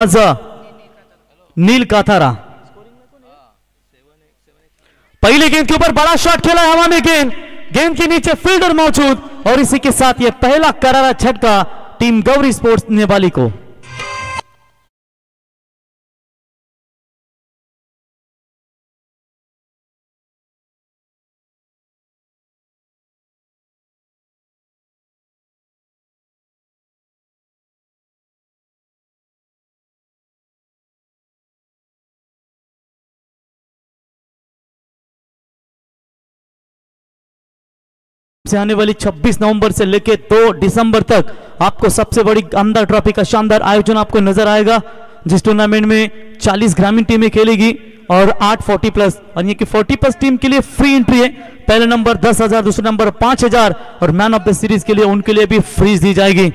नील काथारा पहले गेंद के ऊपर बड़ा शॉट खेला है, हवा में गेंद के नीचे फील्डर मौजूद और इसी के साथ यह पहला करारा झटका टीम गौरी स्पोर्ट्स नेवाली को। से आने वाली 26 नवंबर से लेकर 2 दिसंबर तक आपको सबसे बड़ी आमदार ट्रॉफी का शानदार आयोजन आपको नजर आएगा, जिस टूर्नामेंट में 40 ग्रामीण टीमें खेलेगी और 8 40+ और ये कि 40+ टीम के लिए फ्री एंट्री है। पहले नंबर 10,000, दूसरे नंबर 5,000 और मैन ऑफ द सीरीज के लिए उनके लिए भी फ्रीज दी जाएगी।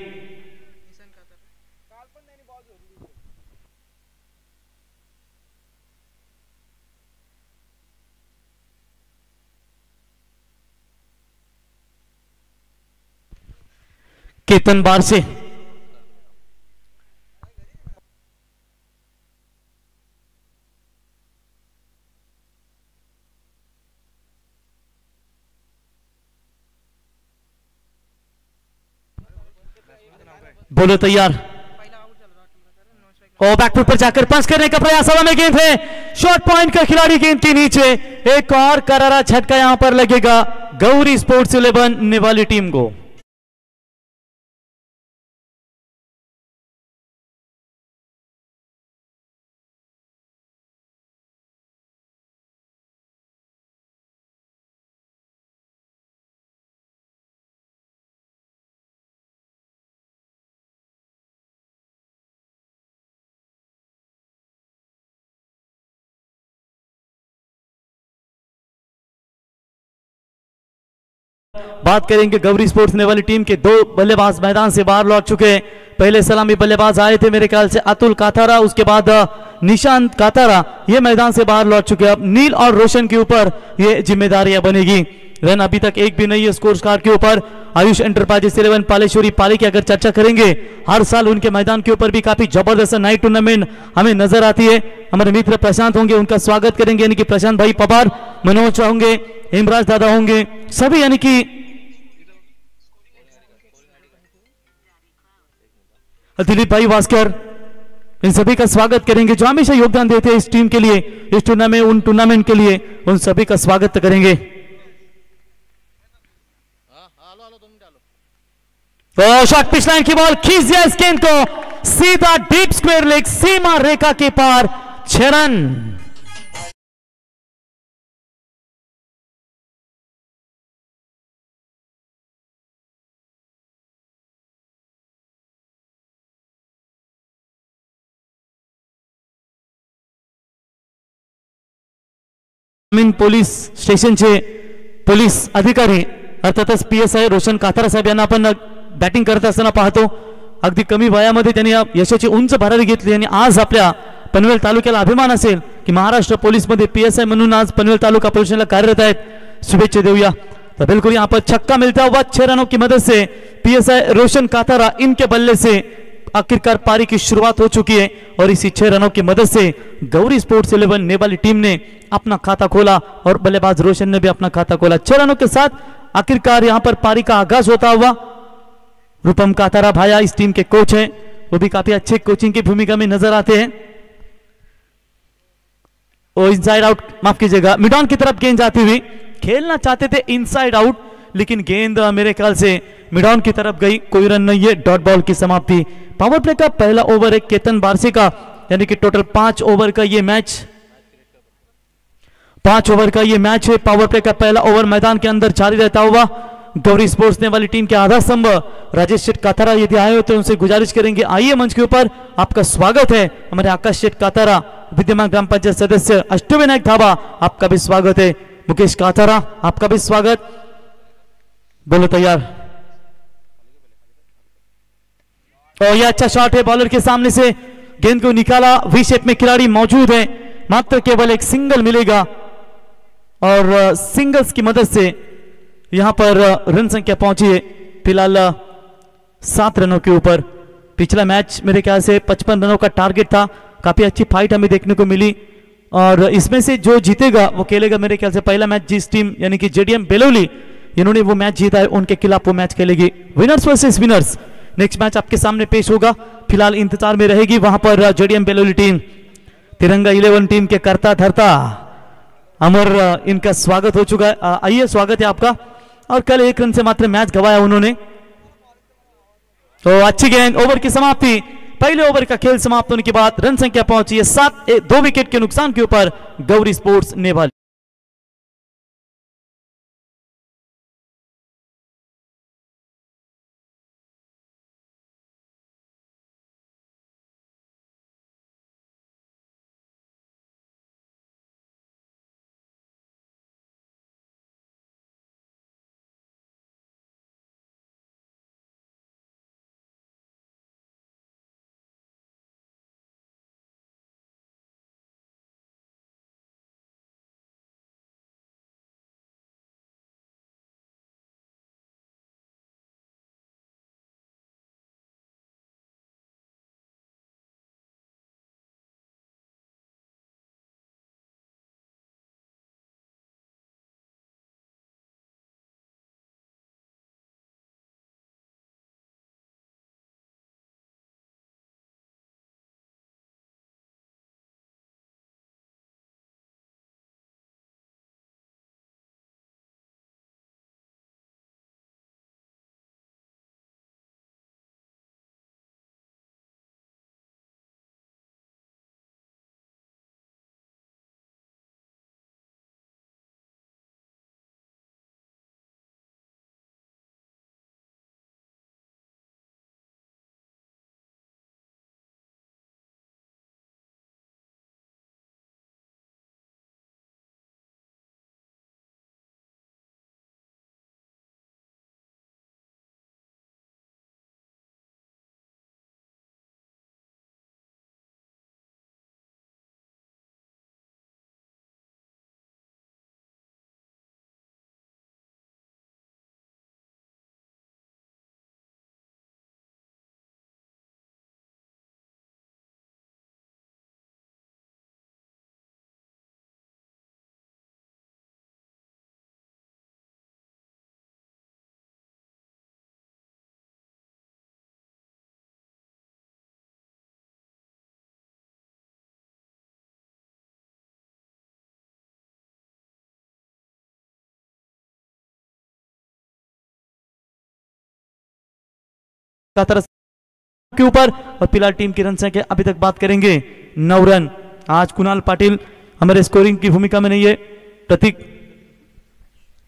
केतन बार से बोलो तैयार और बैकफुट पर जाकर पंच करने का प्रयास, हवा में गेंद है, शॉर्ट पॉइंट का खिलाड़ी गेंद के नीचे, एक और करारा झटका यहां पर लगेगा गौरी स्पोर्ट्स 11 नेवाली टीम को। बात करेंगे गौरी स्पोर्ट्स नेवाली टीम के 2 बल्लेबाज मैदान से बाहर लौट चुके हैं। पहले सलामी बल्लेबाज आए थे मेरे ख्याल से अतुल काथारा, उसके बाद निशांत काथारा, ये मैदान से बाहर लौट चुके हैं। अब नील और रोशन के ऊपर ये जिम्मेदारियां बनेगी। रन अभी तक एक भी नहीं है स्कोर कार्ड के ऊपर। आयुष एंटरप्राइजेस 11 पालेश्वरी पाली की अगर चर्चा करेंगे, हर साल उनके मैदान के ऊपर भी काफी जबरदस्त नाइट टूर्नामेंट हमें नजर आती है। हमारे मित्र प्रशांत होंगे, उनका स्वागत करेंगे, यानी कि प्रशांत भाई पवार, मनोज होंगे, इमराज दादा होंगे, सभी यानी कि दिलीप भाई वास्कर, इन सभी का स्वागत करेंगे जो हमेशा योगदान देते हैं इस टीम के लिए, इस टूर्नामेंट के लिए, उन सभी का स्वागत करेंगे। तो शॉट पिच लाइन की बॉल खींच दिया इस गेंद को सीधा डीप स्क्वायर लेग सीमा रेखा के पार, 6 रन। पोलीस स्टेशनचे पोलीस अधिकारी अर्थातच PSI रोशन काथारा साहेब यांना आपण बॅटिंग करत असताना पाहतो। अगदी कमी वयामध्ये त्यांनी यशाची उंच भरारी घेतली आणि आज आपल्या पनवेल तालुक्याला अभिमान असेल की महाराष्ट्र पोलीस मध्ये PSI म्हणून आज पनवेल तालुका पोलीसला कार्यरत आहेत। शुभेच्छा देऊया। तो बिल्कुल यहाँ पर छक्का मिलता हुआ 6 रनों की मदद से PSI रोशन काथारा, इनके बल्ले से आखिरकार पारी की शुरुआत हो चुकी है और इसी 6 रनों की मदद से गौरी स्पोर्ट्स 11 नेवाली टीम ने अपना खाता खोला और बल्लेबाज रोशन ने भी अपना खाता खोला। 6 रनों के साथ आखिरकार यहां पर पारी का आगाज होता हुआ। रूपम काथारा भाया इस टीम के कोच हैं, वो भी काफी अच्छे कोचिंग की भूमिका में नजर आते हैं। और इनसाइड आउट, माफ कीजिएगा, मिडॉन की तरफ गेंद जाती हुई, खेलना चाहते थे इनसाइड आउट, लेकिन गेंद मेरे ख्याल से मिडॉन की तरफ गई, कोई रन नहीं है, डॉट बॉल की समाप्ति। पावर प्ले का पहला ओवर है केतन बारसे का, यानी कि टोटल 5 ओवर का ये मैच, 5 ओवर का ये मैच है। पावर प्ले का पहला ओवर मैदान के अंदर जारी रहता हुआ गौरी स्पोर्ट्स नेवाली टीम के आधार स्तंभ राजेश शेठ काथारा यदि आए होते उनसे गुजारिश करेंगे, आइए मंच के ऊपर, आपका स्वागत है। हमारे आकाश शेठ काथारा, विद्यमान ग्राम पंचायत सदस्य अष्टविनायक धाबा, आपका भी स्वागत है। मुकेश काथारा, आपका भी स्वागत। बोलो तैयार। और यह अच्छा शॉट है, बॉलर के सामने से गेंद को निकाला, वी शेप में खिलाड़ी मौजूद है, मात्र केवल एक सिंगल मिलेगा और सिंगल्स की मदद से यहां पर रन संख्या पहुंची है फिलहाल 7 रनों के ऊपर। पिछला मैच मेरे ख्याल से 55 रनों का टारगेट था, काफी अच्छी फाइट हमें देखने को मिली और इसमें से जो जीतेगा वो खेलेगा। मेरे ख्याल से पहला मैच जिस टीम यानी कि जेडीएम बेलोली इन्होंने वो मैच जीता है उनके खिलाफ वो मैच खेलेगी। Winners versus winners next match आपके सामने पेश होगा। फिलहाल इंतजार में रहेगी वहां पर जेडीएम बेलोली टीम। तिरंगा 11 टीम के करता धरता अमर इनका स्वागत हो चुका है। आइए स्वागत है आपका। और कल 1 रन से मात्र मैच गवाया उन्होंने, तो अच्छी गेंद, ओवर की समाप्ति। पहले ओवर का खेल समाप्त होने के बाद रन संख्या पहुंची है 7, 2 विकेट के नुकसान के ऊपर गौरी स्पोर्ट्स नेवाल। के ऊपर और फिलहाल टीम की रन संख्या अभी तक बात करेंगे 9 रन। आज कुणाल पाटिल हमारे स्कोरिंग की भूमिका में नहीं है,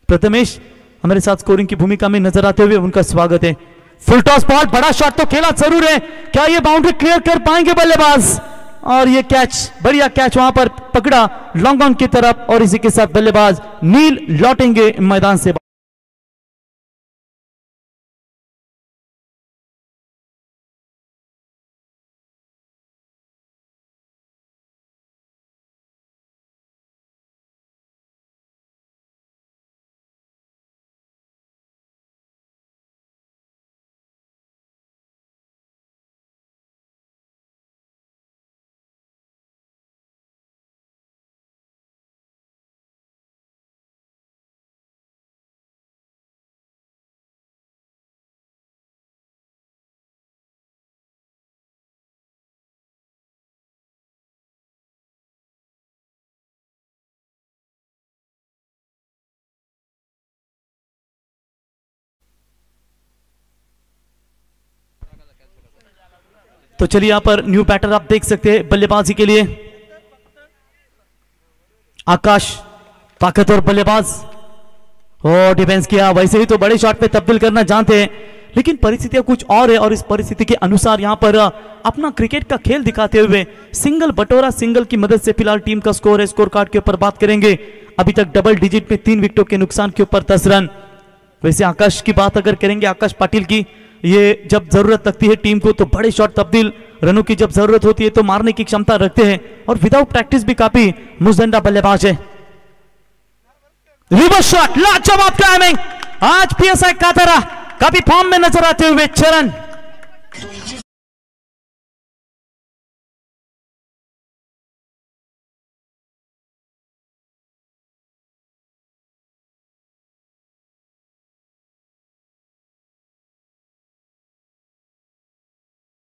प्रथमेश हमारे साथ स्कोरिंग की भूमिका में नजर आते हुए उनका स्वागत है। फुल टॉस बॉल, बड़ा शॉट तो खेला जरूर है, क्या ये बाउंड्री क्लियर कर पाएंगे बल्लेबाज? और ये कैच, बढ़िया कैच वहां पर पकड़ा लॉन्ग ऑन की तरफ और इसी के साथ बल्लेबाज नील लौटेंगे मैदान से। तो चलिए यहां पर न्यू बैटर आप देख सकते हैं बल्लेबाजी के लिए आकाश, ताकतवर बल्लेबाज और डिफेंस किया। वैसे ही तो बड़े शॉट पे तब्दील करना जानते हैं, लेकिन परिस्थितियां कुछ और है और इस परिस्थिति के अनुसार यहां पर अपना क्रिकेट का खेल दिखाते हुए सिंगल बटोरा सिंगल की मदद से फिलहाल टीम का स्कोर है। स्कोर कार्ड के ऊपर बात करेंगे, अभी तक डबल डिजिट में 3 विकेटों के नुकसान के ऊपर 10 रन। वैसे आकाश की बात अगर करेंगे, आकाश पाटिल की, ये जब जरूरत लगती है टीम को तो बड़े शॉट तब्दील, रनों की जब जरूरत होती है तो मारने की क्षमता रखते हैं और विदाउट प्रैक्टिस भी काफी मुजदंडा बल्लेबाज है। रिवर्स शॉट, लाजवाब टाइमिंग, आज पीएसआई कातरा काफी फॉर्म में नजर आते हुए 6 रन।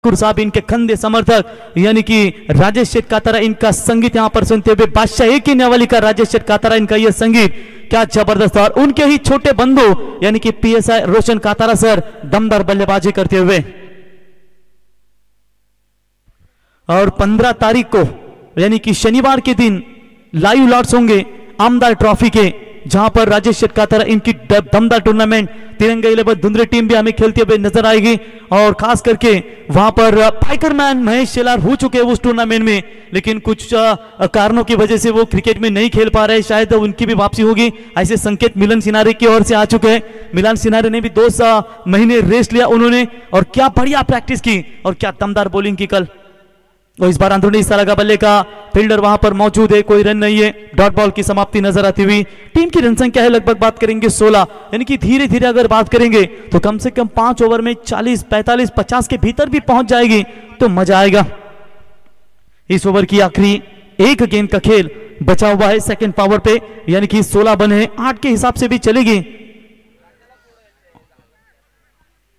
साहब इनके खंदे समर्थक यानी कि राजेश शेठ कातारा इनका संगीत यहां पर सुनते हुए बादशाह एक ही नेवाली का राजेश शेठ कातारा इनका यह संगीत क्या जबरदस्त। और उनके ही छोटे बंधु यानी कि पीएसआई रोशन कातारा सर दमदार बल्लेबाजी करते हुए। और 15 तारीख को यानी कि शनिवार के दिन लाइव लॉट्स होंगे आमदार ट्रॉफी के, जहां पर राजेश शेठ कातारा इनकी दमदार टूर्नामेंट तिरंगा 11 धुंधरे टीम भी हमें खेलते हुए नजर आएगी। और खास करके वहां पर फाइकरमैन महेश शेलार हो चुके हैं उस टूर्नामेंट में, लेकिन कुछ कारणों की वजह से वो क्रिकेट में नहीं खेल पा रहे, शायद उनकी भी वापसी होगी ऐसे संकेत मिलन सिनारे की ओर से आ चुके हैं। मिलन सिनारे ने भी 2 महीने रेस्ट लिया उन्होंने, और क्या बढ़िया प्रैक्टिस की और क्या दमदार बॉलिंग की कल। और इस बार अंदरूनी हिस्सा लगा बल्ले का फील्डर वहां पर मौजूद है, कोई रन नहीं है, डॉट बॉल की समाप्ति नजर आती हुई। टीम की रन संख्या है लगभग बात करेंगे 16, यानी कि धीरे धीरे अगर बात करेंगे तो कम से कम 5 ओवर में 40, 45, 50 के भीतर भी पहुंच जाएगी तो मजा आएगा। इस ओवर की आखिरी एक गेंद का खेल बचा हुआ है सेकंड पावर पे, यानी कि 16 बने 8 के हिसाब से भी चलेगी।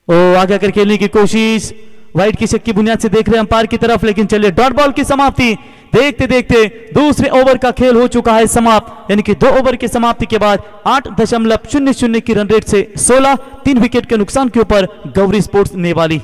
ओ आगे आकर खेलने की कोशिश, वाइट की शक की बुनियाद से देख रहे हैं अंपायर की तरफ, लेकिन चलिए डॉट बॉल की समाप्ति देखते देखते दूसरे ओवर का खेल हो चुका है समाप्त, यानी कि 2 ओवर की समाप्ति के बाद 8.00 की रन रेट से 16 3 विकेट के नुकसान के ऊपर गौरी स्पोर्ट्स नेवाली।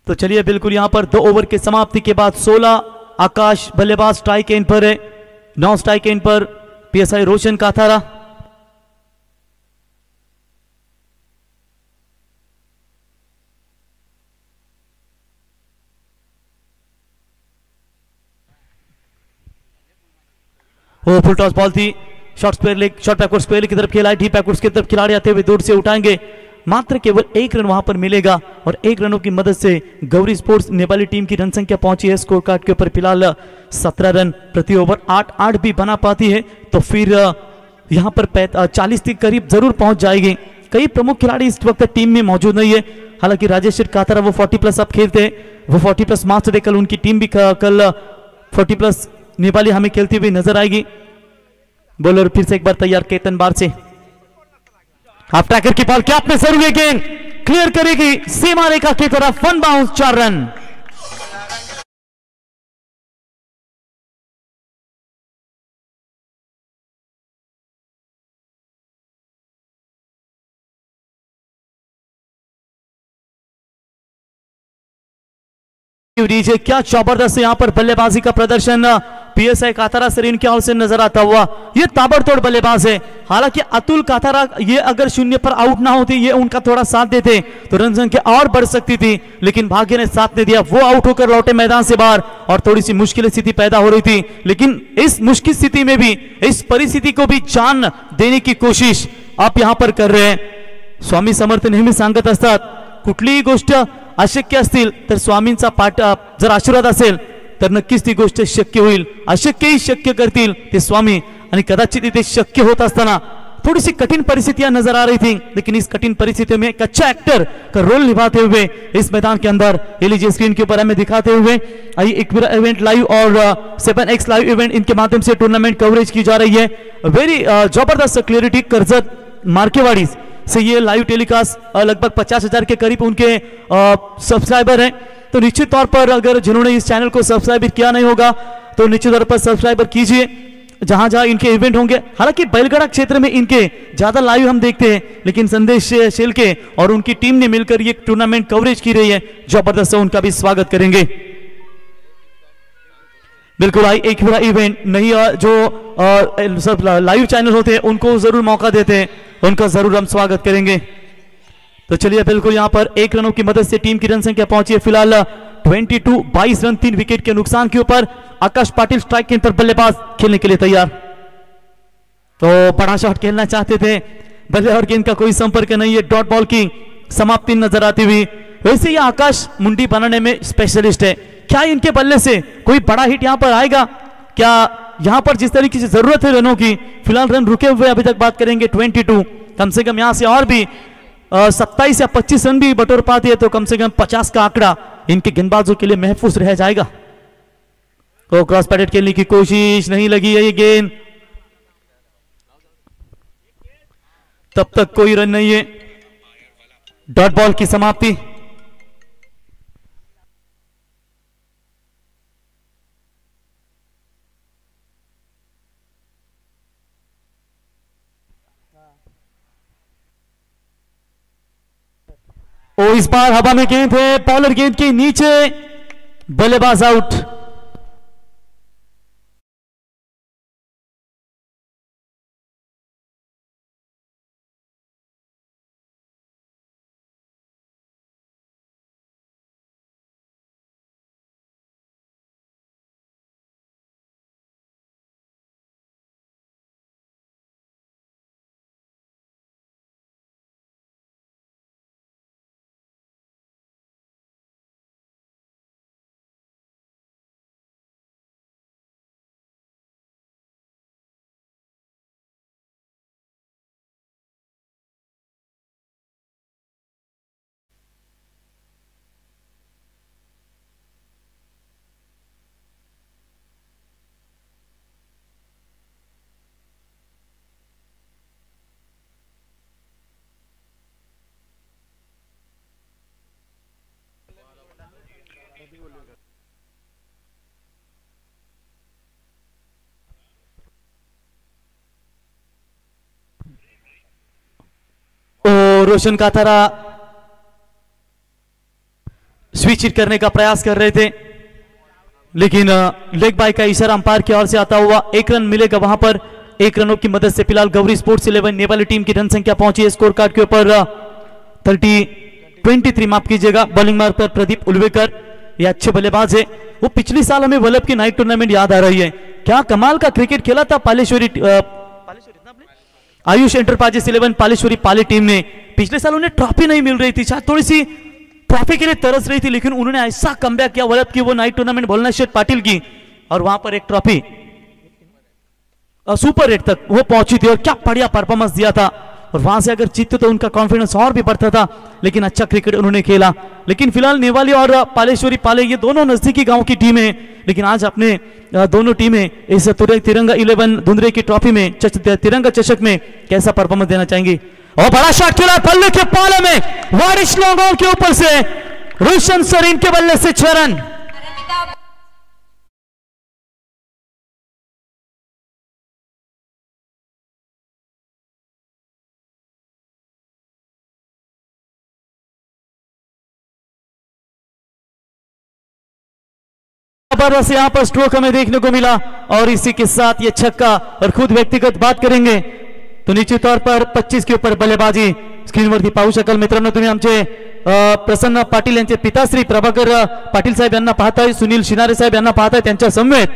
तो चलिए बिल्कुल यहां पर 2 ओवर के समाप्ति के बाद 16 आकाश बल्लेबाज स्ट्राइक एंड पर है, 9 स्ट्राइक एंड पर पीएसआई रोशन कातारा। वो फुल टॉस बॉल थी, short square leg, short backward square की तरफ खेला, डीप बैकवर्ड की तरफ खिलाड़ी आते हुए दूर से उठाएंगे, मात्र केवल 1 रन वहां पर मिलेगा। और 1 रनों की मदद से गौरी स्पोर्ट्स नेपाली टीम की रन संख्या पहुंची है स्कोर कार्ड के ऊपर फिलहाल 17 रन प्रति ओवर। 8-8 भी बना पाती है तो फिर यहां पर 40 के करीब जरूर पहुंच जाएगी। कई प्रमुख खिलाड़ी इस वक्त टीम में मौजूद नहीं है, हालांकि राजेश शेठ कातारा वो 40+ अब खेलते हैं, वो 40+ मार्क्स डे, कल उनकी टीम भी कल 40+ नेपाली हमें खेलती हुई नजर आएगी। बॉलर फिर से एक बार तैयार केतन बार से, हाफ ट्रैकर की बॉल कैप में जरूर गेंद क्लियर करेगी सीमा रेखा की तरफ, 1 बाउंस 4 रन। डीजे क्या जबरदस्त यहां पर बल्लेबाजी का प्रदर्शन पीएसआई कातारा सरीन की ओर से नजर आता हुआ। ये ताबड़तोड़ बल्लेबाज है, हालांकि अतुल कातारा ये अगर 0 पर आउट ना होते, ये उनका थोड़ा साथ देते तो रन संख्या और बढ़ सकती थी, लेकिन भाग्य ने साथ नहीं दिया, वो आउट होकर लौटे मैदान से बाहर और थोड़ी सी मुश्किल स्थिति पैदा हो रही थी। लेकिन इस मुश्किल स्थिति में भी, इस परिस्थिति को भी जान देने की कोशिश आप यहां पर कर रहे हैं। स्वामी समर्थ नेहमी सांगत असतात कुठलीही गोष्ट अशक्य असतील तर स्वामींचा पाठ जर आशीर्वाद असेल तर नक्कीच ती गोष्ट शक्य होईल, अशक्यही शक्य करतील ते स्वामी। आणि कदाचित इथे शक्य होत असताना थोड़ी सी कठिन परिस्थितियां नजर आ रही थी, लेकिन इस कठिन परिस्थितियों में एक अच्छा एक्टर का रोल निभाते हुए इस मैदान के अंदर एलईडी स्क्रीन के ऊपर हमें दिखाते हुए आई इवेंट लाइव और 7X लाइव इवेंट इनके माध्यम से टूर्नामेंट कवरेज की जा रही है। वेरी जबरदस्त क्लियरिटी कर्जत मार्केवाड़ी से ये लाइव टेलीकास्ट लगभग 50,000 के करीब उनके सब्सक्राइबर हैं। तो निश्चित तौर पर अगर जिन्होंने इस चैनल को सब्सक्राइब किया नहीं होगा तो निश्चित तौर पर सब्सक्राइबर कीजिए, जहां जहां इनके इवेंट होंगे। हालांकि बैलगढ़ा क्षेत्र में इनके ज्यादा लाइव हम देखते हैं, लेकिन संदेश शेलके और उनकी टीम ने मिलकर ये टूर्नामेंट कवरेज की रही है, जबरदस्त, उनका भी स्वागत करेंगे। बिल्कुल आई एक बड़ा इवेंट नहीं, जो सब लाइव चैनल होते हैं उनको जरूर मौका देते हैं, उनका जरूर हम स्वागत करेंगे। तो चलिए बिल्कुल यहां पर 1 रनों की मदद से टीम की रन संख्या पहुंची है फिलहाल 22 रन 3 विकेट के नुकसान के ऊपर। आकाश पाटिल स्ट्राइक के अंदर बल्लेबाज खेलने के लिए तैयार, तो बड़ा शॉट खेलना चाहते थे, बल्ले और गेंद का कोई संपर्क नहीं है, डॉट बॉल की समाप्ति नजर आती हुई। वैसे ये आकाश मुंडी बनाने में स्पेशलिस्ट है, क्या इनके बल्ले से कोई बड़ा हिट यहां पर आएगा? क्या यहां पर जिस तरीके से जरूरत है रनों की, फिलहाल रन रुके हुए अभी तक बात करेंगे 22, कम से कम यहां से और भी 27 या 25 रन भी बटोर पाते हैं तो कम से कम 50 का आंकड़ा इनके गेंदबाजों के लिए महफूज रह जाएगा। तो क्रॉस पैडेड खेलने की कोशिश, नहीं लगी है ये गेंद, तब तक कोई रन नहीं है, डॉट बॉल की समाप्ति। ओ इस बार हवा में गेंद है, बॉलर गेंद के नीचे, बल्लेबाज आउट। रोशन काथारा स्विच हिट करने का प्रयास कर रहे थे, लेकिन लेग बाय का इशारा अंपायर की ओर से आता हुआ 1 रन मिलेगा वहां पर। 1 रनों की मदद से फिलहाल गौरी स्पोर्ट्स 11 नेपाली टीम की रन संख्या पहुंची है स्कोर कार्ड के ऊपर 23 माफ कीजिएगा। बॉलिंग मार्ग पर प्रदीप उल्वेकर, ये अच्छे बल्लेबाज है। वो पिछले साल हमें वल्लभ की नाइट टूर्नामेंट याद आ रही है, क्या कमाल का क्रिकेट खेला था पालेश्वरी आयुष एंटरप्राइजेस 11 पालेश्वरी पाले टीम ने। पिछले साल उन्हें ट्रॉफी नहीं मिल रही थी, शायद थोड़ी सी ट्रॉफी के लिए तरस रही थी, लेकिन उन्होंने ऐसा कमबैक किया वल्लभ की वो नाइट टूर्नामेंट भोलनाथ शेठ पाटिल की, और वहां पर एक ट्रॉफी सुपर 8 तक वो पहुंची थी और क्या बढ़िया परफॉर्मेंस दिया था। और वहां से अगर जीतते तो उनका कॉन्फिडेंस और भी बढ़ता था, लेकिन अच्छा क्रिकेट उन्होंने खेला। लेकिन फिलहाल नेवाली और पालेश्वरी पाले ये दोनों नजदीकी गांव की टीम है, लेकिन आज अपने दोनों टीमें इस तिरंगा 11 धुंधरे की ट्रॉफी में तिरंगा चषक में कैसा परफॉर्मेंस देना चाहेंगे। और बड़ा शॉट खेला बल्ले के पाले में वारिश लॉन्ग के ऊपर से रोशन सरीन के बल्ले से 6 रन। जबरदस्त यहां पर स्ट्रोक हमें देखने को मिला, और इसी के साथ ये छक्का। और खुद व्यक्तिगत बात करेंगे तो निश्चित तौर पर 25 के ऊपर बल्लेबाजी स्क्रीनवरती पाहू शकाल मित्रांनो तुम्ही। आमचे प्रसन्न पाटील यांचे पिताश्री प्रभाकर पाटील साहेब यांना पाहताय, सुनील शिनारे साहेब यांना पाहताय, त्यांच्या समवेत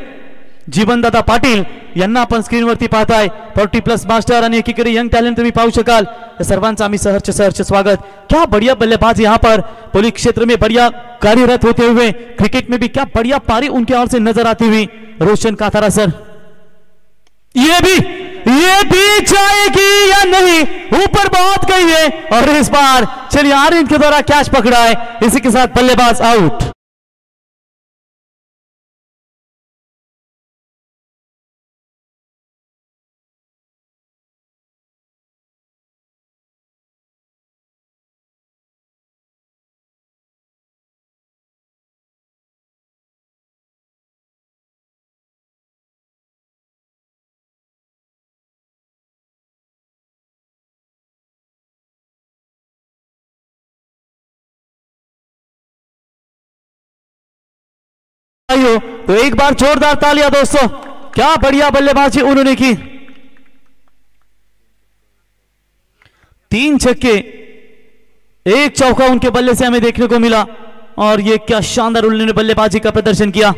जीवनदादा पाटील यांना आपण स्क्रीनवरती पाहताय, 40+ मास्टर आणि एकीकडे यंग टॅलेंट तुम्ही पाहू शकाल। सर्वांचं आम्ही सहर्ष स्वागत। क्या बढ़िया बल्लेबाज यहाँ पर पुलिस क्षेत्र में बढ़िया कार्यरत होते हुए, क्रिकेट में भी क्या बढ़िया पारी उनके ओर से नजर आती हुई रोशन काथारा सर। ये भी जाएगी या नहीं, ऊपर बहुत गई है, और इस बार चलिए आर्यन के द्वारा कैच पकड़ा है, इसी के साथ बल्लेबाज आउट। तो एक बार जोरदार तालियां दोस्तों, क्या बढ़िया बल्लेबाजी उन्होंने की। 3 छक्के 1 चौका उनके बल्ले से हमें देखने को मिला, और ये क्या शानदार उन्होंने बल्लेबाजी का प्रदर्शन किया।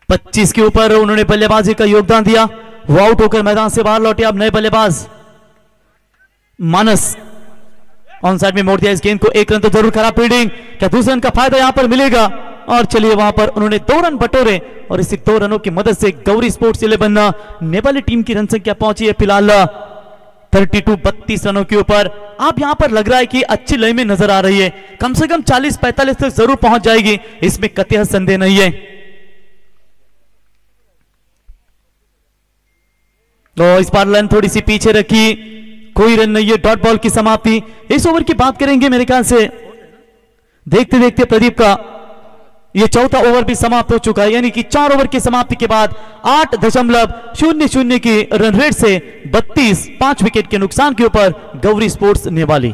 25 के ऊपर उन्होंने बल्लेबाजी का योगदान दिया। वो आउट होकर मैदान से बाहर लौटे। अब नए बल्लेबाज मानस ऑन साइड में मोड़ दिया इस गेंद को, 1 रन तो जरूर खराब फील्डिंग, क्या दूसरे रन का फायदा यहां पर मिलेगा? और चलिए वहां पर उन्होंने 2 रन बटोरे और इसी 2 रनों की मदद से गौरी स्पोर्ट्स 11 नेपाली टीम की रन संख्या पहुंची है फिलहाल 32 रनों के ऊपर। अब यहां पर लग रहा है कि अच्छी लय में नजर आ रही है, कम से कम 40-45 तक जरूर पहुंच जाएगी, इसमें कतई संदेह नहीं है। तो इस बार रन थोड़ी सी पीछे रखी, कोई रन नहीं है, डॉट बॉल की समाप्ति। इस ओवर की बात करेंगे मेरे ख्याल से देखते देखते प्रदीप का ये चौथा ओवर भी समाप्त हो चुका है, यानी कि 4 ओवर की समाप्ति के बाद 8.00 की रन रेट से 5 विकेट के नुकसान के ऊपर गौरी स्पोर्ट्स नेवाली।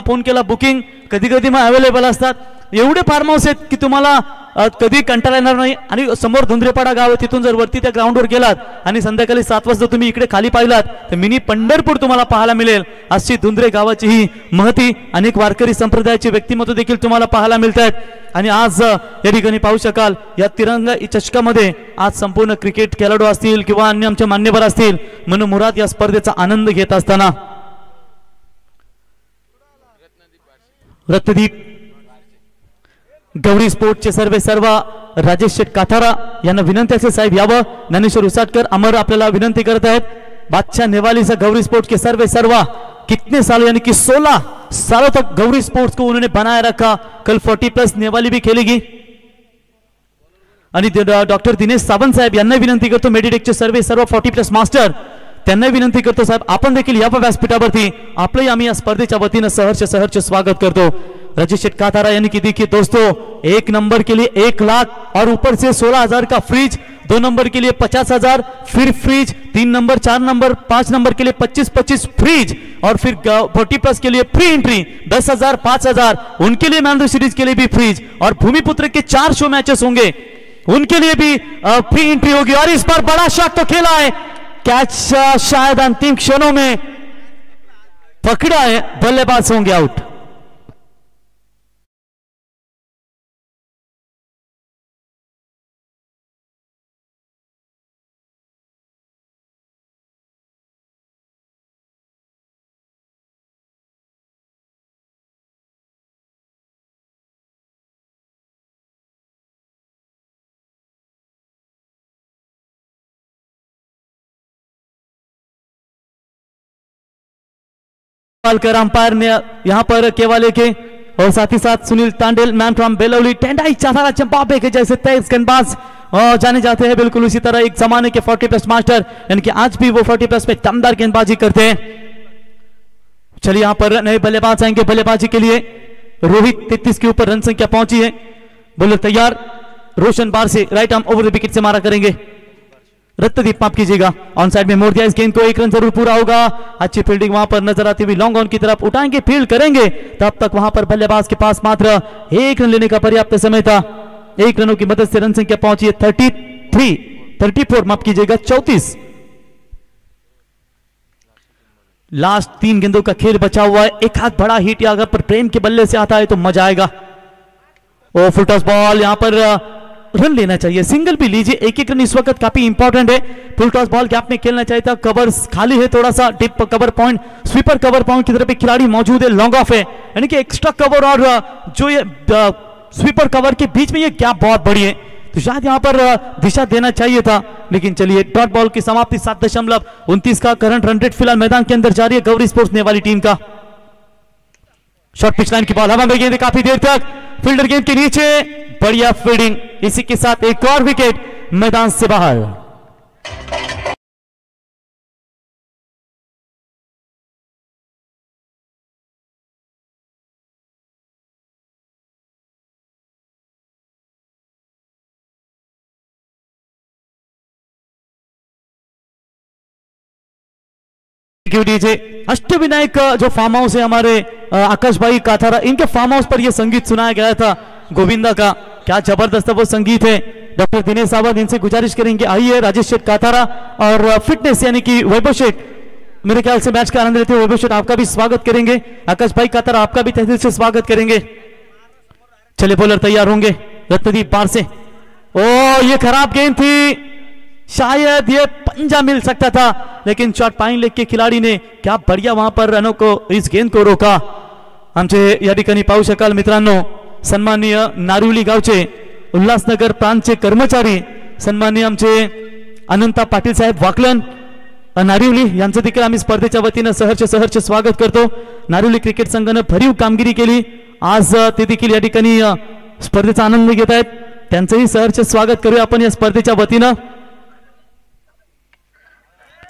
फोन केला, बुकिंग कधी कधी मग अवेलेबल असतात, एवढे फार्म हाऊस आहेत की तुम्हाला कधी कंटाळा येणार नाही। आणि समोर धुंद्रेपाडा गाव आहे, तिथून जर वरती त्या ग्राउंडवर गेलात आणि संध्याकाळी 7 वाजता तुम्ही इकडे खाली पाहिलात तर मिनी पंढरपूर तुम्हाला पाहायला मिळेल। अशी धुंद्रे गावाची ही महती, अनेक वारकरी संप्रदायाचे व्यक्तिमत्व देखील तुम्हाला पाहायला मिळतात। आणि आज या ठिकाणी पाहू शकाल या तिरंगा चषकामध्ये आज संपूर्ण क्रिकेट खेळाडू असतील किंवा अन्य आमचे मान्यवर असतील मनमुराद या स्पर्धेचा आनंद घेत असताना रत्नदीप गौरी स्पोर्ट्सचे सर्व राजेश शेठ काथारा यांना विनंती असेल साहेब यावं। ज्ञानेश्वर उसाटकर अमर आपल्याला विनंती करत आहेत। बादशाह नेवाली से गौरी स्पोर्ट्स के सर्व कितने सालों यानी कि 16 सालों तक गौरी स्पोर्ट्स को उन्होंने बनाए रखा। कल 40+ नेवाली भी खेलेगी। आणि डॉक्टर दिनेश सावंत साहेब यांना विनंती करतो, मेडिटेकचे सर्व 40+ मास्टर त्यांना विनंती करतो साहेब आपण देखील या व्यासपीठावरती आपले आम्ही या स्पर्धेच्या वतीने सहर्ष स्वागत करतो। राजेश शेठ काथारा यानी कि देखिए दोस्तों 1 नंबर के लिए 1 लाख और ऊपर से 16,000 का फ्रिज, 2 नंबर के लिए 50,000 फिर फ्रिज, 3 नंबर 4 नंबर 5 नंबर के लिए 25 फ्रिज और फिर 40+ के लिए फ्री एंट्री 10,000 5,000 उनके लिए मैन ऑफ द सीरीज के लिए भी फ्रिज और भूमिपुत्र के 4 शो मैचेस होंगे उनके लिए भी फ्री एंट्री होगी। और इस बार बड़ा शॉट तो खेला है, कैच शायद अंतिम क्षणों में पकड़ा है, बल्लेबाज होंगे आउट। कर अंपायर ने यहां पर केवाले के और साथ ही साथ Sunil Tandel man from Belauli Tendai Chatara चंपाबे के जैसे तेज गेंदबाज जाने जाते हैं। बिल्कुल उसी तरह एक जमाने के 40+ मास्टर यानी कि आज भी वो 40+ में दमदार गेंदबाजी करते हैं। चलिए यहां पर नए बल्लेबाज आएंगे बल्लेबाजी के लिए। रोहित 33 के ऊपर रन संख्या पहुंची है। बॉलर तैयार, रोशन बार से right arm over the wicket से मारा करेंगे। रत्नदीप माफ कीजिएगा, ऑन साइड में मोड़ दिया इस गेंद को, 1 रन जरूर पूरा होगा। अच्छी फील्डिंग वहां पर नजर आती हुई, लॉन्ग ऑन की तरफ उठाएंगे, फील्ड करेंगे, तब तक वहां पर बल्लेबाज के पास मात्र 1 रन लेने का पर्याप्त समय था। 1 रनों की मदद से रन संख्या पहुंची है 34 माफ कीजिएगा 34। लास्ट 3 गेंदों का खेल बचा हुआ है। एक हाथ बड़ा हिट या अगर पर प्रेम के बल्ले से आता है तो मजा आएगा। ओ फुल टॉस बॉल, यहां पर रन लेना चाहिए, सिंगल भी लीजिए, 1 रन इस वक्त काफी इंपॉर्टेंट है। फुल टॉस बॉल गैप में खेलना चाहिए था, कवर खाली है, थोड़ा सा deep cover point sweeper cover point की तरफ एक खिलाड़ी मौजूद है, लॉन्ग ऑफ है, यानी कि एक्स्ट्रा कवर और जो ये स्वीपर कवर के बीच में ये गैप बहुत बड़ी है, तो शायद यहां पर दिशा देना चाहिए था। लेकिन चलिए डॉट बॉल की समाप्ति 7.29 का करंट रन रेट फिलहाल मैदान के अंदर जारी है गौरी स्पोर्ट्स नेवाली टीम का। शॉर्ट पिच लाइन की बॉल हवा में गेंद काफी देर तक, फील्डर गेंद के नीचे, बढ़िया फील्डिंग, इसी के साथ एक और विकेट मैदान से बाहर। डीजे अष्टविनायक जो फार्म हाउस है हमारे आकाश भाई काथारा, इनके फार्म हाउस पर यह संगीत सुनाया गया था गोविंदा का, क्या जबरदस्त वो संगीत है। डॉक्टर दिनेश सावंत इनसे गुजारिश करेंगे आइए राजेश शेठ काथारा और फिटनेस यानी कि वैभव शेठ, मेरे ख्याल से मैच का आनंद लेते हुए वैभव शेठ आपका भी स्वागत करेंगे, आकाश भाई काथारा आपका भी तहे दिल से स्वागत करेंगे। चले बॉलर तैयार होंगे रत्नदीप बार से, ओ ये खराब गेंद थी, शायद ये पंजा मिल सकता था, लेकिन शॉट पाइन लेग के खिलाड़ी ने क्या बढ़िया वहां पर रनों को, इस गेंद को रोका। आमचे या ठिकाणी पाहू शकाल मित्रांनो, सन्माननीय नारिवली गावचे उल्हासनगर प्रांतचे कर्मचारी सन्माननीय आमचे अनंता पाटील साहेब वाकलन नारिवली यांचं देखील आम्ही स्पर्धेच्या वतीनं सहर्ष स्वागत करतो। नारिवली क्रिकेट संघाने भरीव कामगिरी केली, आज ते देखील या ठिकाणी स्पर्धेचा आनंद घेत आहेत, त्यांचंही सहर्ष स्वागत करूया आपण या स्पर्धेच्या वतीनं।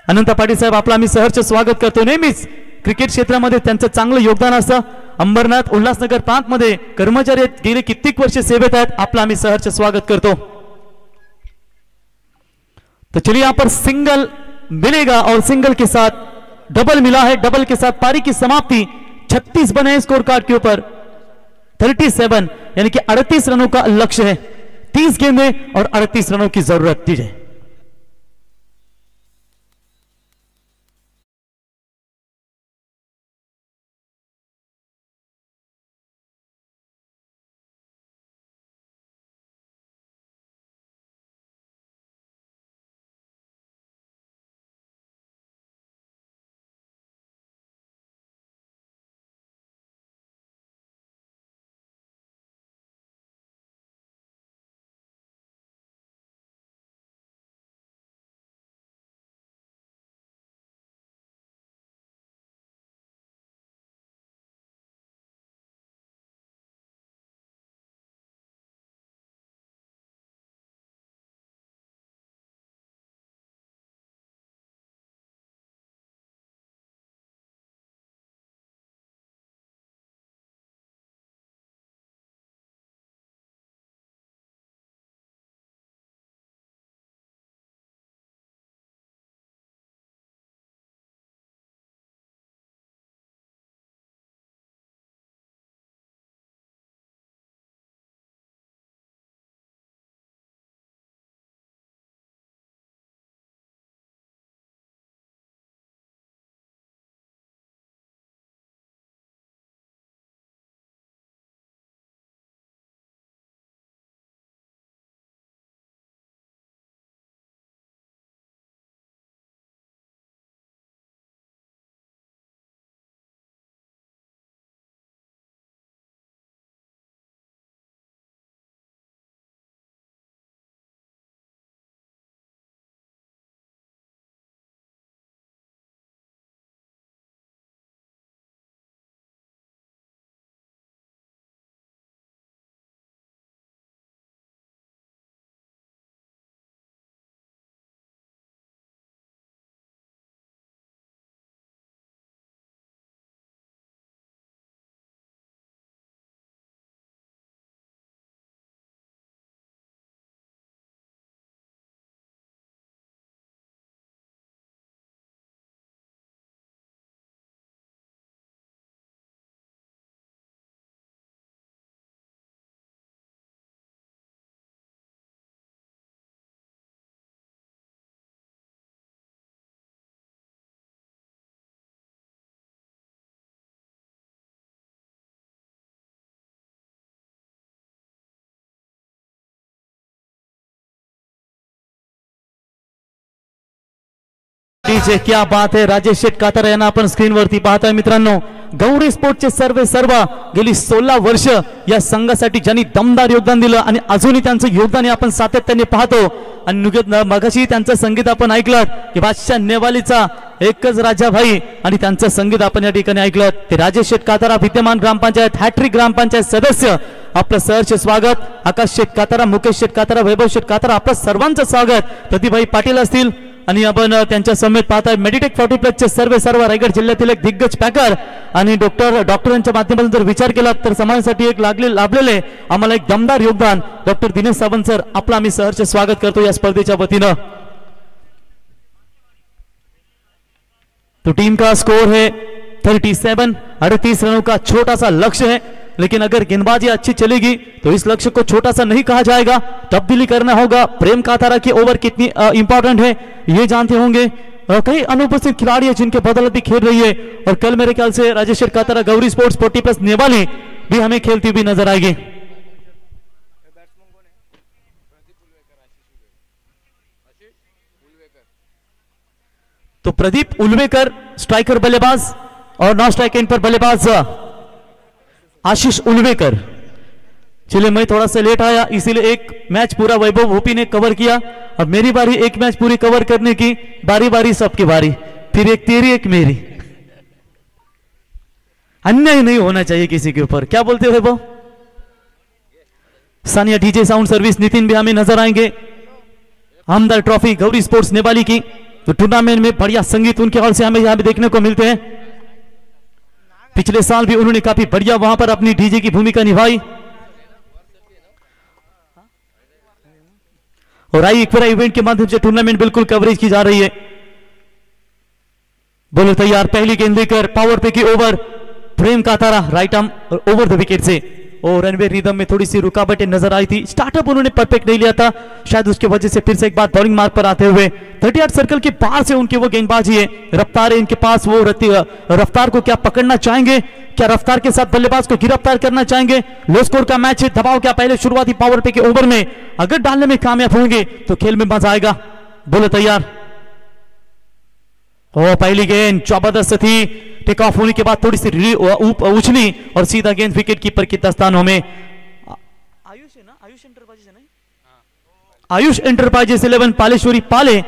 अनंत पाटील साहेब आपला आम्ही सहर्ष स्वागत करतो, नेहमीच क्रिकेट क्षेत्रामध्ये त्यांचं चांगलं योगदान असतं, अंबरनाथ उल्हासनगर प्रांत मध्ये कर्मचारी गेले कित्येक वर्ष सेवेत आहेत, आपला आम्ही सहर्ष स्वागत करतो। तो चलिए यहाँ पर सिंगल मिलेगा और सिंगल के साथ डबल मिला है, डबल के साथ पारी की समाप्ति 36 बने स्कोर कार्ड के ऊपर 37 यानी कि 38 रनों का लक्ष्य है, 30 गेंदें और 38 रनों की जरूरत थी। डीजे क्या बात है, राजेश शेठ काथारा यांना आपण स्क्रीनवरती पाहताय मित्रांनो, गौरी स्पोर्टचे सर्व गेली 16 वर्ष या संघासाठी ज्यांनी दमदार योगदान दिलं आणि अजूनही त्यांचं योगदान आपण सातत्याने पाहतो। आणि मगाशी त्यांचं संगीत आपण ऐकलं की बादशाह नेवालीचा एकच राजाभाई आणि त्यांचं संगीत आपण या ठिकाणी ऐकलं. ते राजेश शेठ कातारा विद्यमान ग्रामपंचायत हॅट्रिक ग्रामपंचायत सदस्य, आपलं सहर्ष स्वागत. आकाश शेठ कातारा, मुकेश शेठ कातारा, वैभव शेठ कातारा, आपलं सर्वांचं स्वागत. प्रतिभाई पाटील असतील आणि आपण त्यांच्या समेत पाहताय मेडिटेक 40 प्लसचे सर्व रायगड जिल्ह्यातील एक दिग्गज पॅकर आणि डॉक्टरांच्या माध्यमातून जर विचार केला तर समाजासाठी एक लाभलेले आम्हाला एक दमदार योगदान डॉक्टर दिनेश सावंत सर, आपलं आम्ही सहर्ष स्वागत करतो या स्पर्धेच्या वतीनं. तो टीम का स्कोर है 37, 38 रनों का छोटा सा लक्ष्य है, लेकिन अगर गेंदबाजी अच्छी चलेगी तो इस लक्ष्य को छोटा सा नहीं कहा जाएगा, तब्दीली करना होगा. प्रेम कातारा की ओवर कितनी इंपॉर्टेंट है ये जानते होंगे. कई अनुपस्थित खिलाड़ी है जिनके बदौलत खेल रही है और कल मेरे ख्याल से राजेश कातारा गौरी स्पोर्ट्स 40 प्लस नेवाली भी हमें खेलती हुई नजर आएगी. तो प्रदीप उल्वेकर स्ट्राइकर बल्लेबाज और नॉन स्ट्राइक एंड पर बल्लेबाज आशीष उल्वेकर. चलिए मैं थोड़ा सा लेट आया इसीलिए एक मैच पूरा वैभव भूपी ने कवर किया. अब मेरी बारी एक मैच पूरी कवर करने की. बारी बारी सबकी बारी, फिर एक तेरी एक मेरी. अन्याय नहीं होना चाहिए किसी के ऊपर. क्या बोलते हो Vaibhav? Sania DJ sound service Nitin भी हमें नजर आएंगे. हमदर्द ट्रॉफी गौरी स्पोर्ट्स नेवाली की तो टूर्नामेंट में बढ़िया संगीत उनके ओर से हमें यहां पे देखने को मिलते हैं. पिछले साल भी उन्होंने काफी बढ़िया वहां पर अपनी डीजे की भूमिका निभाई और आई इक्वेरा इवेंट के माध्यम से टूर्नामेंट बिल्कुल कवरेज की जा रही है. बोलो तैयार, पहली गेंद लेकर पावर पे की over. Prem Katara right arm over the wicket से और रनवे रिदम में थोड़ी सी रुकावटें नजर आई थी. स्टार्टअप उन्होंने परफेक्ट नहीं लिया था, शायद उसकी वजह से फिर से एक बार बॉलिंग मार्क पर आते हुए 38 सर्कल के पार से उनकी वो गेंदबाजी है. रफ्तार है इनके पास, वो रफ्तार को क्या पकड़ना चाहेंगे, क्या रफ्तार के साथ बल्लेबाज को गिरफ्तार करना चाहेंगे. लो स्कोर का मैच है, दबाव क्या पहले शुरुआती पावर पे के ओवर में अगर डालने में कामयाब होंगे तो खेल में मजा आएगा. बोलो तैयार. ओ पहली गेंद जबरदस्त थी. टेक ऑफ होने के बाद थोड़ी सी उछली और सीधा गेंद विकेट कीपर की दस्तानों में. आयुष है ना, आयुष एंटरप्राइजेस है ना, आयुष एंटरप्राइजेस 11 पालेश्वरी पाले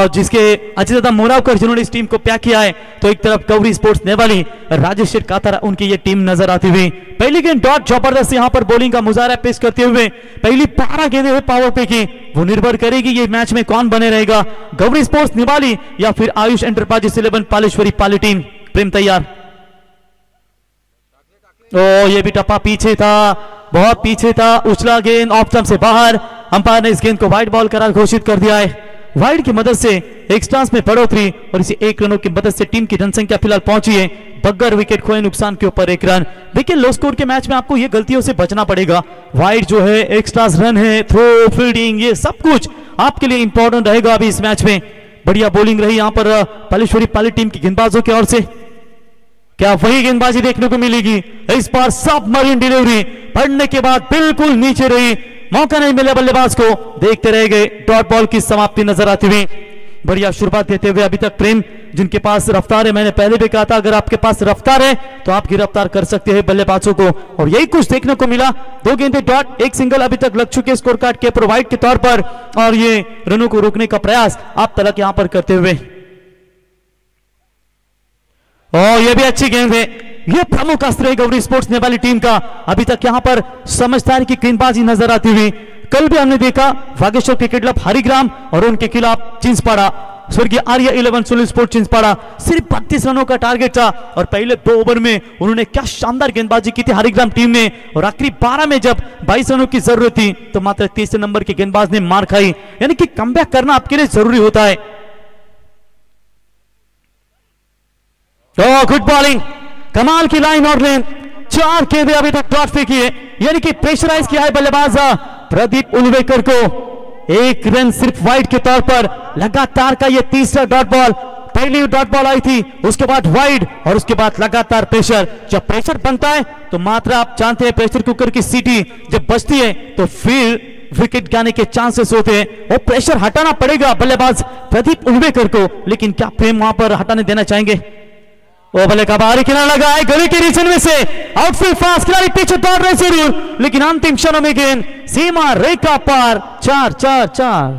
जिसके अजयदा मोरावकर जिन्होंने इस टीम को पैक किया है. तो एक तरफ गौरी स्पोर्ट्स नेवाली, राजेश कातारा उनकी ये टीम नजर आती हुई. पहली गेंद डॉट जबरदस्त यहां पर बॉलिंग का मुजाहरा पेश करते हुए पहली 12 गेंदें हुए पावर पे की. वो निर्भर करेगी ये मैच में कौन बने रहेगा, गौरी स्पोर्ट्स नेवाली या फिर आयुष एंटरप्राइजेस 11 पालेश्वरी पाली टीम. प्रेम तैयार. ओ ये भी टप्पा पीछे था, बहुत पीछे था. उछला गेंद ऑफ स्टंप से बाहर. अंपायर ने इस गेंद को वाइड बॉल करार घोषित कर दिया है. वाइड की मदद से एक्स्ट्रास में बढ़ोतरी और इसी 1 रनों की मदद से टीम की रन संख्या फिलहाल पहुंची है. बगैर विकेट खोए नुकसान के ऊपर 1 रन. देखिए लो स्कोर के मैच में आपको ये गलतियों से बचना पड़ेगा. वाइड जो है, एक्स्ट्रास रन है, थ्रो, फील्डिंग, ये सब कुछ आपके लिए इंपॉर्टेंट रहेगा अभी इस मैच में. बढ़िया बॉलिंग रही यहां पर पालेश्वरी पाली टीम की गेंदबाजों की ओर से. क्या वही गेंदबाजी देखने को मिलेगी इस बार? सबमरीन डिलीवरी पड़ने के बाद बिल्कुल नीचे रही, मौका नहीं मिला बल्लेबाज को. देखते रह गए. डॉट बॉल की समाप्ति नजर आती हुई. बढ़िया शुरुआत देते हुए अभी तक प्रेम, जिनके पास रफ्तार है. मैंने पहले भी कहा था अगर आपके पास रफ्तार है तो आप गिरफ्तार कर सकते हैं बल्लेबाजों को और यही कुछ देखने को मिला. 2 गेंदें डॉट, 1 सिंगल अभी तक लग चुके स्कोर कार्ड के प्रोवाइड के तौर पर और ये रनों को रोकने का प्रयास आप तलक यहां पर करते हुए. और ये भी अच्छी गेंद है. ये प्रमुख अस्त्र है गौरी स्पोर्ट्स नेवाली टीम का. अभी तक यहां पर समझदारी की गेंदबाजी नजर आती हुई. कल भी हमने देखा वागेश्वर क्रिकेट क्लब हरिग्राम और उनके खिलाफ चिंचपाड़ा, स्वर्गीय आर्या 11 सुनील स्पोर्ट्स चिंचपाड़ा. सिर्फ 32 रनों का टारगेट था और पहले 2 ओवर में उन्होंने क्या शानदार गेंदबाजी की थी हरिग्राम टीम ने. और आखिरी 12 में जब 22 रनों की जरूरत थी तो मात्र 30 नंबर के गेंदबाज ने मार खाई. यानी कि कमबैक करना आपके लिए जरूरी होता है. गुड बॉलिंग, कमाल की लाइन और लेन. 4 गेंदें अभी तक डॉट पे किए, यानी कि प्रेशराइज किया है बल्लेबाज प्रदीप उल्वेकर को. 1 रन सिर्फ वाइड के तौर पर. लगातार का ये तीसरा डॉट बॉल. पहली डॉट बॉल आई थी, उसके बाद वाइड और उसके बाद लगातार प्रेशर. जब प्रेशर बनता है तो मात्र आप जानते हैं प्रेशर कुकर की सीटी जब बजती है तो फिर विकेट जाने के चांसेस होते हैं. वो प्रेशर हटाना पड़ेगा बल्लेबाज प्रदीप उल्वेकर को. लेकिन क्या प्रेम वहां पर हटाने देना चाहेंगे? वो बल्ले का बाहरी किनारा लगा है गली के रीजन में से. आउटफील्ड फास्ट, खिलाड़ी पीछे दौड़ रहे जरूर लेकिन अंतिम क्षणों में गेंद सीमा रेखा पार. 4-4-4.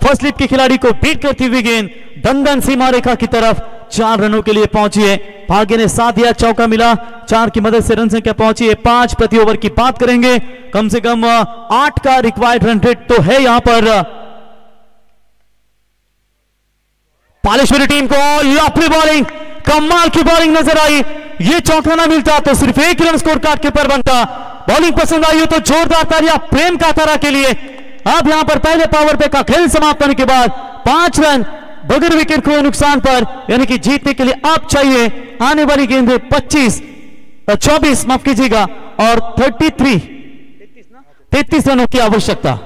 फर्स्ट स्लिप के खिलाड़ी को बीट करती हुई गेंद दंदन सीमा रेखा की तरफ 4 रनों के लिए पहुंची है। भाग्य ने साथ दिया, चौका मिला, 4 की मदद से रन संख्या पहुंची है 5 प्रति ओवर की बात करेंगे। कम से कम 8 का रिक्वायर्ड रन रेट तो है यहां पर। पालेश्वरी टीम को अपनी बॉलिंग, कमाल की बॉलिंग नजर आई। ये चौका ना मिलता तो सिर्फ 1 रन स्कोर कार्ड के ऊपर बनता। बॉलिंग पसंद आई हो तो जोरदार तालियां प्रेम काथारा के लिए। अब यहां पर पहले पावर प्ले का खेल समाप्त होने के बाद 5 रन बगैर विकेट खोए नुकसान पर, यानी कि जीतने के लिए अब चाहिए आने वाली गेंद में 24 माफ कीजिएगा और 33 रनों की आवश्यकता।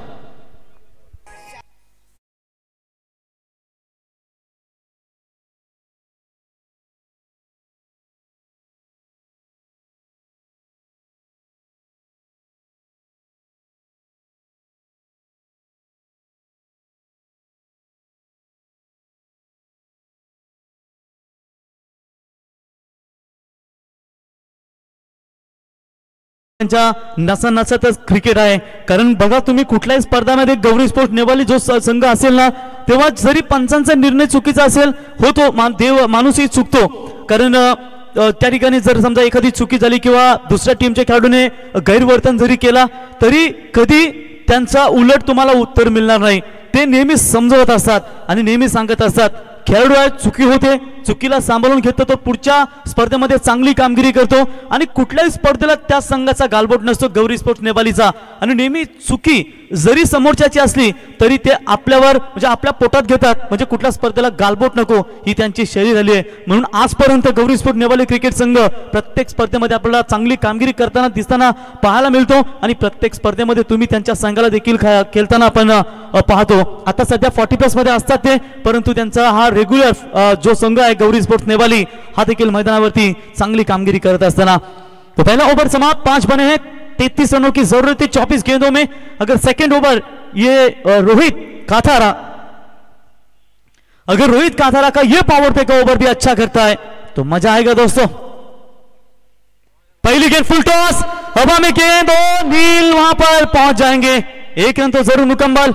नसा नसातच क्रिकेट आहे, कारण बघा तुम्ही कुठल्याही स्पर्धामध्ये गौरी स्पोर्ट्स नेवाली जो संघ असेल ना, तेव्हा जरी पंचांचा निर्णय चुकीचा असेल होतो, देव माणूसही चुकतो, कारण त्या ठिकाणी जर समजा एखादी चुकी झाली किंवा दुसऱ्या टीमच्या खेळाडूने गैरवर्तन जरी केला तरी कधी त्यांचा उलट तुम्हाला उत्तर मिळणार नाही। ते नेहमी समजवत असतात आणि नेहमी सांगत असतात खेळाडू आहे, चुकी होते, चुकीला सांभाळून घेतो तो पुढच्या स्पर्धेमध्ये चांगली कामगिरी करतो आणि कुठल्याही स्पर्धेला त्या संघाचा गालबोट नसतो गौरी स्पोर्ट्स नेवालीचा। आणि नेहमी चुकी जरी समोरच्याची असली तरी ते आपल्यावर म्हणजे आपल्या पोटात घेतात, म्हणजे कुठल्या स्पर्धेला गालबोट नको ही त्यांची शैली झाली आहे। म्हणून आजपर्यंत गौरी स्पोर्ट्स नेवाली क्रिकेट संघ प्रत्येक स्पर्धेमध्ये आपल्याला चांगली कामगिरी करताना दिसताना पाहायला मिळतो आणि प्रत्येक स्पर्धेमध्ये तुम्ही त्यांच्या संघाला देखील खेळताना आपण पाहतो। आता सध्या 40+ मध्ये असतात ते, परंतु त्यांचा हा रेग्युलर जो संघ आहे गौरी स्पोर्ट्स नेवाली हा देखील मैदानावरती चांगली कामगिरी करत असताना। तो पहला ओवर समाप्त, 5 बने हैं, 33 रनों की जरूरत है 24 गेंदों में। अगर सेकंड ओवर ये रोहित काथारा का ये पावर प्ले का ओवर भी अच्छा करता है तो मजा आएगा दोस्तों। पहली गेंद फुल टॉस, हवा में गेंद और नील वहां पर पहुंच जाएंगे, 1 रन तो जरूर मुकम्मल।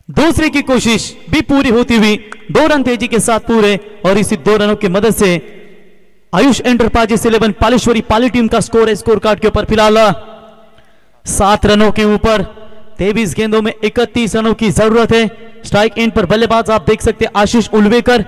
दूसरे की कोशिश भी पूरी होती हुई 2 रन तेजी के साथ पूरे, और इसी 2 रनों की मदद से आयुष एंटरप्राइजेस 11 पालेश्वरी पाली टीम का स्कोर है स्कोर कार्ड के ऊपर फिलहाल 7 रनों के ऊपर। 23 गेंदों में 31 रनों की जरूरत है। स्ट्राइक एंड पर बल्लेबाज आप देख सकते हैं आशीष उल्वेकर,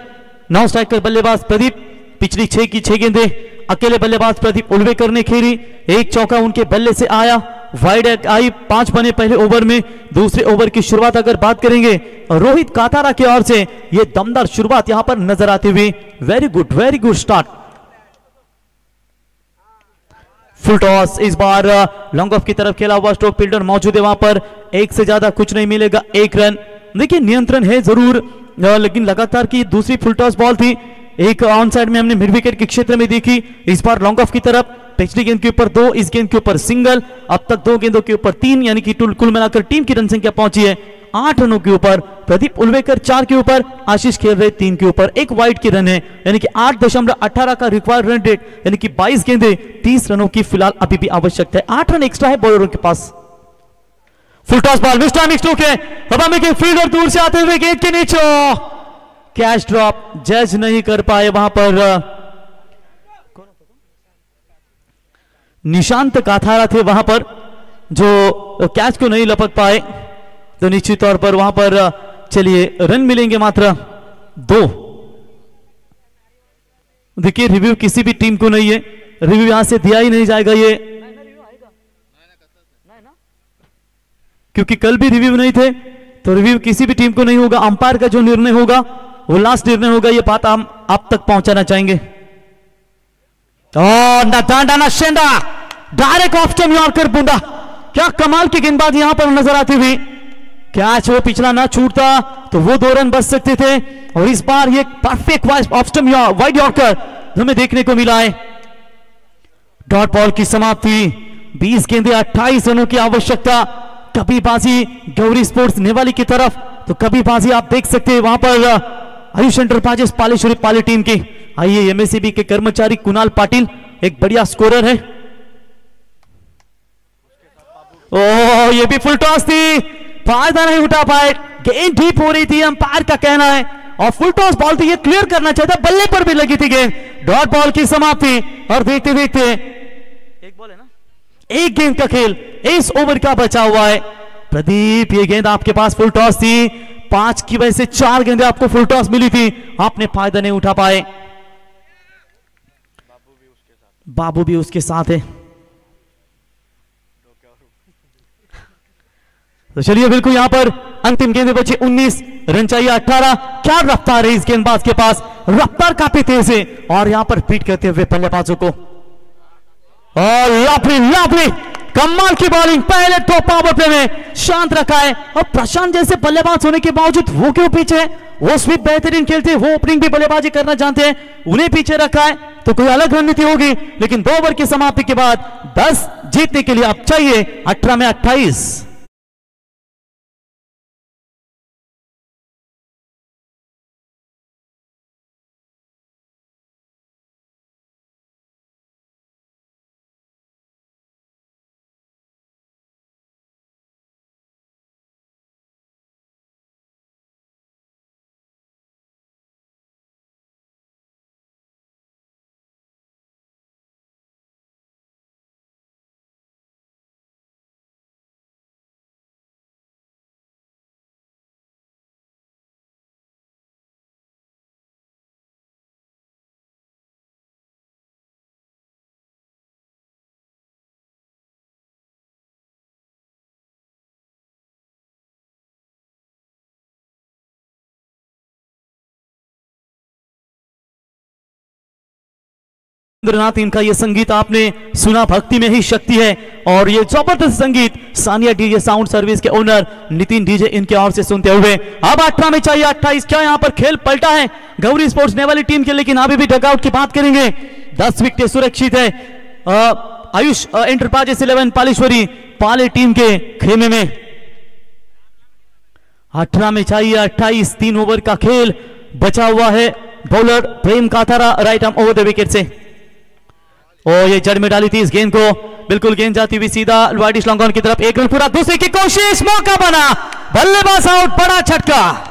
9 स्ट्राइकर बल्लेबाज प्रदीप, पिछली 6 की 6 गेंदें अकेले बल्लेबाज प्रदीप उल्वेकर ने खेली, 1 चौका उनके बल्ले से आया, वाइड आई, 5 बने पहले ओवर में। दूसरे ओवर की शुरुआत अगर बात करेंगे रोहित काथारा की ओर से, यह दमदार शुरुआत यहां पर नजर आती हुई। Very good start. Full toss, इस बार लॉन्ग ऑफ की तरफ खेला हुआ स्ट्रोक फील्डर मौजूद है वहां पर, 1 से ज्यादा कुछ नहीं मिलेगा, 1 रन। देखिए नियंत्रण है जरूर, लेकिन लगातार की दूसरी फुल टॉस बॉल थी, एक ऑन साइड में हमने मिड विकेट के क्षेत्र में देखी, इस बार लॉन्ग ऑफ की तरफ, पिछली गेंद के ऊपर 2, इस गेंद के ऊपर सिंगल, अब तक 2 गेंदों के ऊपर 3, यानी कि कुल मिलाकर टीम की रन संख्या पहुंची है 8 रनों के ऊपर। प्रदीप उल्वेकर 4 के ऊपर, आशीष खेल रहे 3 के ऊपर, 1 वाइड की रन है, यानी कि 8.18 का रिक्वायर्ड रन रेट, यानी कि 22 गेंदें 30 रनों की फिलहाल अभी भी आवश्यकता है। 8 रन एक्स्ट्रा है बॉलरों के पास। Full toss ball, miss timing stroke है, हवा में फील्डर दूर से आते हुए गेंद के नीचे, कैच ड्रॉप, जज नहीं कर पाए वहां पर। निशांत काथारा थे वहां पर जो कैच को नहीं लपक पाए, तो निश्चित तौर पर वहां पर चलिए रन मिलेंगे मात्र 2। देखिए रिव्यू किसी भी टीम को नहीं है, रिव्यू यहां से दिया ही नहीं जाएगा ये, क्योंकि कल भी रिव्यू नहीं थे, तो रिव्यू किसी भी टीम को नहीं होगा। अंपायर का जो निर्णय होगा वो लास्ट निर्णय होगा, ये बात हम आप तक पहुंचाना चाहेंगे। ना शेंडा, डायरेक्ट ऑफ स्टंप यॉर्कर बूंदा, क्या कमाल की गेंदबाजी यहां पर नजर आती हुई। कैच वो पिछला ना छूटता तो वो 2 रन बच सकते थे, और इस बार ये perfect off stump wide yorker हमें देखने को मिला है। डॉट बॉल की समाप्ति, 20 गेंदें 28 रनों की आवश्यकता। कभी बाजी गौरी स्पोर्ट्स नेवाली की तरफ, तो कभी बाजी आप देख सकते हैं वहां पर आयुष एंटरप्राइजेस पालेश्वरी पाली टीम की। आइए एमएससीबी के कर्मचारी कुणाल पाटिल एक बढ़िया स्कोरर है। ओह ये भी फुल टॉस थी, फायदा नहीं उठा पाए, गेंद डीप हो रही थी अंपायर का कहना है, और फुल टॉस बॉल थी, ये क्लियर करना चाहता, बल्ले पर भी लगी थी गेंद, डॉट बॉल की समाप्ति। और देखते देखते एक बॉल है ना, एक गेंद का खेल इस ओवर का बचा हुआ है। प्रदीप, ये गेंद आपके पास फुल टॉस थी, 5 की वजह से 4 गेंदें आपको फुल टॉस मिली थी, आपने फायदा नहीं उठा पाए। बाबू भी उसके साथ है। तो चलिए बिल्कुल यहां पर अंतिम गेंद बची 19 रन चाहिए 18। क्या रफ्तार है इस गेंदबाज के पास, रफ्तार काफी तेज है, और यहां पर बीट करते हुए बल्लेबाजों को। और लाभली कमाल की बॉलिंग, पहले तो पावर प्ले में शांत रखा है। और प्रशांत जैसे बल्लेबाज होने के बावजूद वो क्यों पीछे है, वो स्वीप बेहतरीन खेलते हैं, वो ओपनिंग भी बल्लेबाजी करना जानते हैं, उन्हें पीछे रखा है तो कोई अलग रणनीति होगी। लेकिन 2 ओवर की समाप्ति के बाद 10 जीतने के लिए अब चाहिए 18 में 28। रविंद्रनाथ, इनका ये संगीत आपने सुना, भक्ति में ही शक्ति है, और ये जबरदस्त संगीत सानिया डीजे साउंड सर्विस के ओनर नितिन डीजे इनके ओर से सुनते हुए अब 18 में चाहिए 28। क्या यहां पर खेल पलटा है गौरी स्पोर्ट्स नेवाली टीम के, लेकिन अभी भी डगआउट की बात करेंगे। 10 विकेट सुरक्षित है आयुष एंटरप्राइजेस 11 पालेश्वरी पाले टीम के खेमे में। 18 में चाहिए 28, 3 ओवर का खेल बचा हुआ है। Bowler Prem Kathara right arm over the wicket से, और ये जड़ में डाली थी इस गेंद को, बिल्कुल गेंद जाती हुई सीधा वाइडिश लॉन्ग ऑन की तरफ, 1 रन पूरा, दूसरे की कोशिश, मौका बना, बल्लेबाज आउट, बड़ा झटका।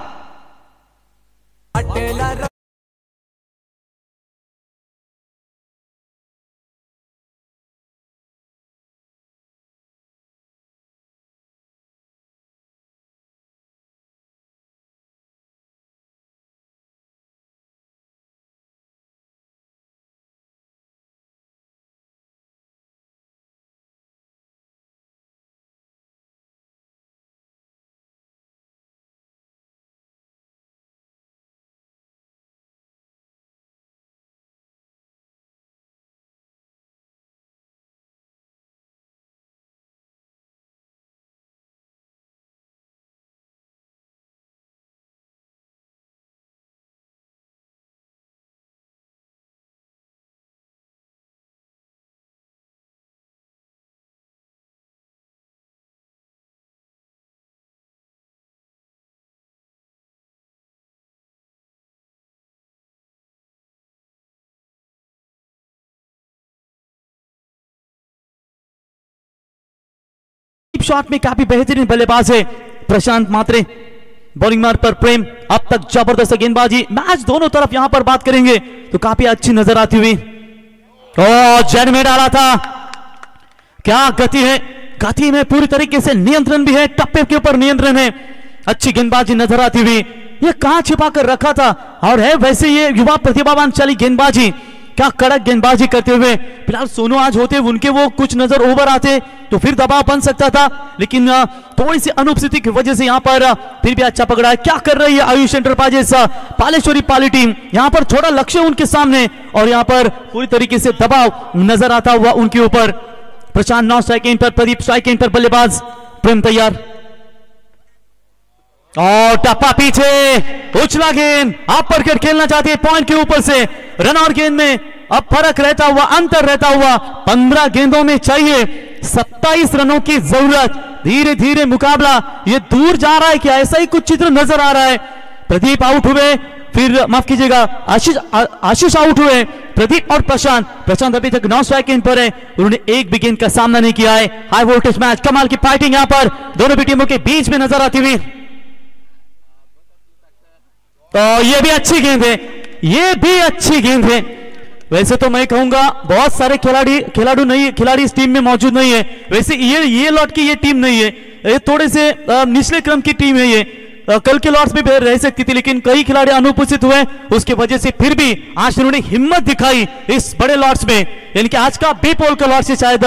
शॉट में काफी बेहतरीन बल्लेबाज है प्रशांत मात्रे, बॉलिंग मार्ग पर प्रेम, अब तक जबरदस्त गेंदबाजी, मैच दोनों तरफ यहां पर बात करेंगे तो काफी अच्छी नजर आती हुई। जेड में डाला था, क्या गति है, गति में पूरी तरीके से नियंत्रण भी है, टप्पे के ऊपर नियंत्रण है, अच्छी गेंदबाजी नजर आती हुई। ये कहां छिपा कर रखा था, और है वैसे ये युवा प्रतिभावान चली गेंदबाजी, क्या कड़क गेंदबाजी करते हुए। फिलहाल सोनू आज होते उनके वो कुछ नजर ओवर आते तो फिर दबाव बन सकता था, लेकिन थोड़ी सी अनुपस्थिति की वजह से यहां पर फिर भी अच्छा पकड़ा है। क्या कर रही है आयुष एंटरप्राइजेस पालेश्वरी पाली टीम, यहां पर छोटा लक्ष्य उनके सामने, और यहां पर पूरी तरीके से दबाव नजर आता हुआ उनके ऊपर। प्रशांत 9 स्ट्राइक पर, प्रदीप स्ट्राइक पर, बल्लेबाज प्रेम तैयार, और टप्पा पीछे, उछला गेंद, आप पर खेलना चाहते हैं पॉइंट के ऊपर से, रन और गेंद में अब फर्क रहता हुआ, अंतर रहता हुआ, 15 गेंदों में चाहिए 27 रनों की जरूरत। धीरे धीरे मुकाबला ये दूर जा रहा है, क्या ऐसा ही कुछ चित्र नजर आ रहा है। प्रदीप आउट हुए, फिर माफ कीजिएगा आशीष आउट हुए, प्रदीप और प्रशांत अभी तक 9 स्ट्राइक इन पर है, उन्होंने एक भी गेंद का सामना नहीं किया है। हाई वोल्टेज मैच, कमाल की फाइटिंग यहां पर दोनों भी टीमों के बीच में नजर आती हुई। तो ये भी अच्छी गेंद है, ये भी अच्छी गेंद है। वैसे तो मैं कहूंगा बहुत सारे खिलाड़ी इस टीम में मौजूद नहीं है। वैसे ये लॉट की ये टीम नहीं है, ये थोड़े से निचले क्रम की टीम है। ये कल के लॉट्स में रह सकती थी, लेकिन कई खिलाड़ी अनुपस्थित हुए, उसके वजह से फिर भी आज उन्होंने हिम्मत दिखाई इस बड़े लॉट्स में। यानी कि आज का बी पोल का लॉट्स है शायद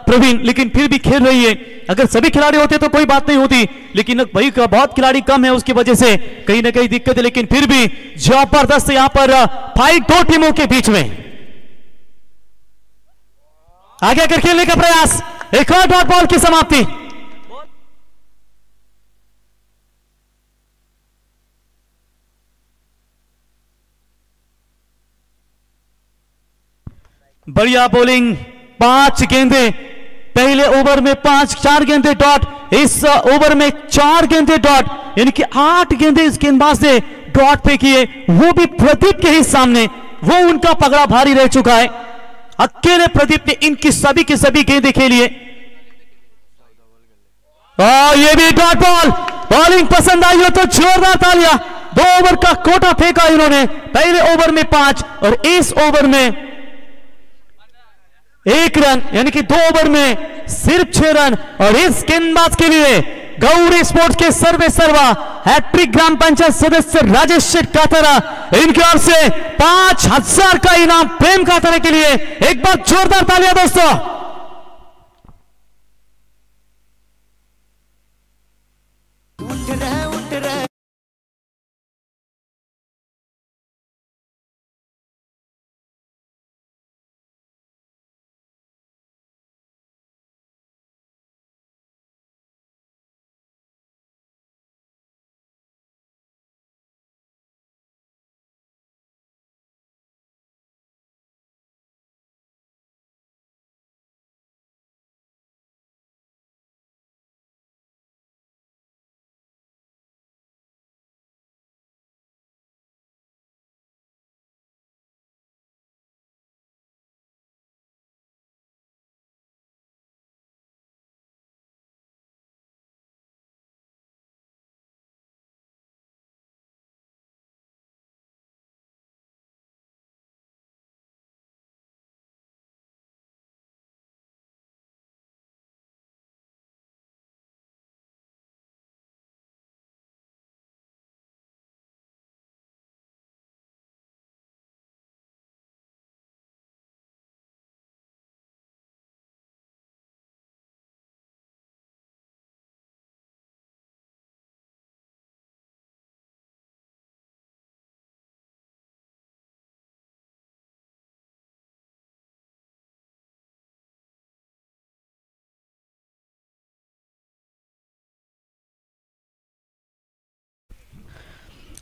प्रवीण, लेकिन फिर भी खेल रही है। अगर सभी खिलाड़ी होते तो कोई बात नहीं होती, लेकिन भाई बहुत खिलाड़ी कम है, उसकी वजह से कहीं ना कहीं दिक्कत है। लेकिन फिर भी जबरदस्त यहां पर फाइट दो टीमों के बीच में। आगे आकर खेलने का प्रयास, एक और डॉट बॉल की समाप्ति। बढ़िया बॉलिंग, 5 गेंदें पहले ओवर में, 4 गेंदें डॉट, इस ओवर में 4 गेंदें डॉट, यानी कि 8 गेंदें इस गेंदबाज ने डॉट पे किए, वो भी प्रदीप के ही सामने। वो उनका पगड़ा भारी रह चुका है, अकेले प्रदीप ने इनकी सभी की सभी गेंदें खेली है। ये भी डॉट बॉल, बॉलिंग पसंद आई हो तो जोरदार तालियां। 2 ओवर का कोटा फेंका इन्होंने, पहले ओवर में 5 और इस ओवर में 1 रन, यानी कि 2 ओवर में सिर्फ 6 रन। और इस गेंदबाज के लिए गौरी स्पोर्ट्स के सर्वे सर्वा हैट्रिक ग्राम पंचायत सदस्य राजेश शेठ काथरा, इनकी ओर से 5000 का इनाम प्रेम काथरा के लिए। एक बार जोरदार तालियां दोस्तों।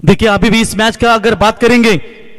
देखिए अभी भी इस मैच का अगर बात करेंगे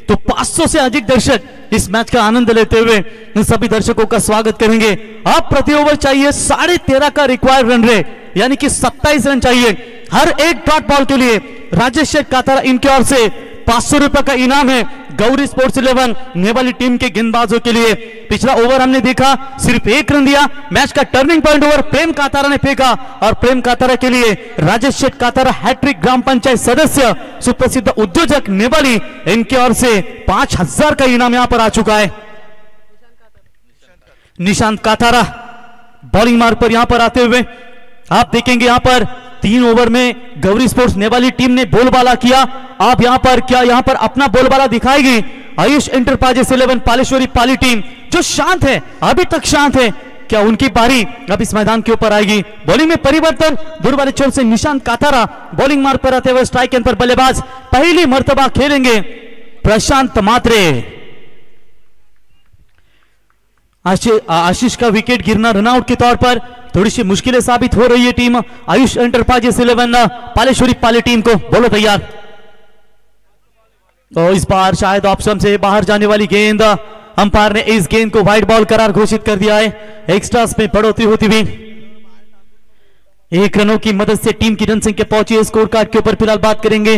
तो 500 से अधिक दर्शक इस मैच का आनंद लेते हुए इन सभी दर्शकों का स्वागत करेंगे। अब प्रति ओवर चाहिए 13.5 का रिक्वायर्ड रन रेट, यानी कि 27 रन चाहिए हर एक डॉट बॉल के लिए। राजेश शेठ काथरा इनकी ओर से 500 रुपए का इनाम है गौरी स्पोर्ट्स 11 नेवाली टीम के गेंदबाजों के लिए। पिछला ओवर हमने देखा सिर्फ 1 रन दिया, मैच का टर्निंग पॉइंट ओवर प्रेम काथरा ने फेंका और प्रेम काथरा के लिए राजेश शेठ काथरा हैट्रिक ग्राम पंचायत सदस्य सुप्रसिद्ध उद्योजक नेवाली, इनकी ओर से 5000 का इनाम यहां पर आ चुका है। निशांत काथरा बॉलिंग मार्ग पर यहां पर आते हुए आप देखेंगे यहां पर 3 ओवर में गौरी स्पोर्ट्स नेवाली टीम ने बोलबाला किया। आप यहां पर क्या यहां पर अपना बोलबाला दिखाएगी आयुष एंटरप्राइजेस 11 पालेश्वरी पाली टीम, जो शांत है, अभी तक शांत है। क्या उनकी पारी अब इस मैदान के ऊपर आएगी? बॉलिंग में परिवर्तन, दूर वाले छोर से निशांत काथरा बॉलिंग मार्ग पर आते हुए स्ट्राइक एंड पर बल्लेबाज पहली मर्तबा खेलेंगे प्रशांत मात्रे। आशीष का विकेट गिरना रनआउट के तौर पर थोड़ी सी मुश्किलें साबित हो रही है टीम आयुष एंटरप्राइजेस 11 पालेश्वरी पाली टीम को। बोलो तैयार। तो इस बार शायद ऑप्शन से बाहर जाने वाली गेंद, अंपायर ने इस गेंद को वाइड बॉल करार घोषित कर दिया है। एक्स्ट्रास में बढ़ोतरी होती हुई 1 रनों की मदद से टीम की रन संख्या पहुंची है। स्कोर कार्ड के ऊपर फिलहाल बात करेंगे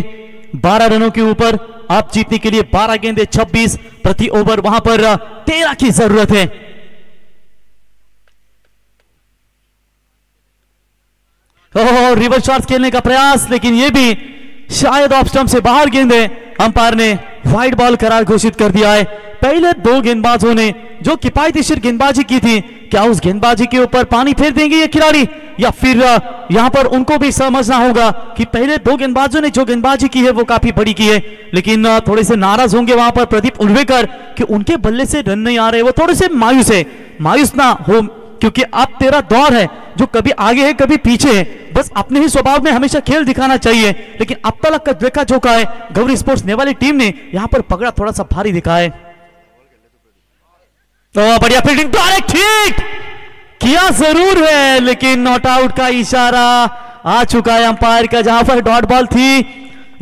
12 रनों के ऊपर आप जीतने के लिए 12 गेंदे 26 प्रति ओवर, वहां पर 13 की जरूरत है। रिवर्स शॉट खेलने का प्रयास, लेकिन यह भी शायद ऑफ स्टंप से बाहर गेंद है। अंपायर ने वाइड बॉल करार घोषित कर दिया है। पहले दो गेंदबाजों ने जो किफायतीशीर गेंदबाजी की थी, क्या उस गेंदबाजी के ऊपर पानी फेर देंगे ये खिलाड़ी, या फिर यहां पर उनको भी समझना होगा कि पहले दो गेंदबाजों ने जो गेंदबाजी की है वो काफी बड़ी की है। लेकिन थोड़े से नाराज होंगे वहां पर प्रदीप उल्वेकर कि उनके बल्ले से रन नहीं आ रहे, वो थोड़े से मायूस है। मायूस ना हो, क्योंकि अब तेरा दौर है जो कभी आगे है कभी पीछे है, बस अपने ही स्वभाव में हमेशा खेल दिखाना चाहिए। लेकिन अब तक का देखा जोखा है, गौरी स्पोर्ट्स नेवाली टीम ने यहां पर पकड़ा थोड़ा सा भारी दिखा है। तो बढ़िया फील्डिंग, डायरेक्ट हिट किया जरूर है, लेकिन नॉट आउट का इशारा आ चुका है अंपायर का, जहां पर डॉट बॉल थी।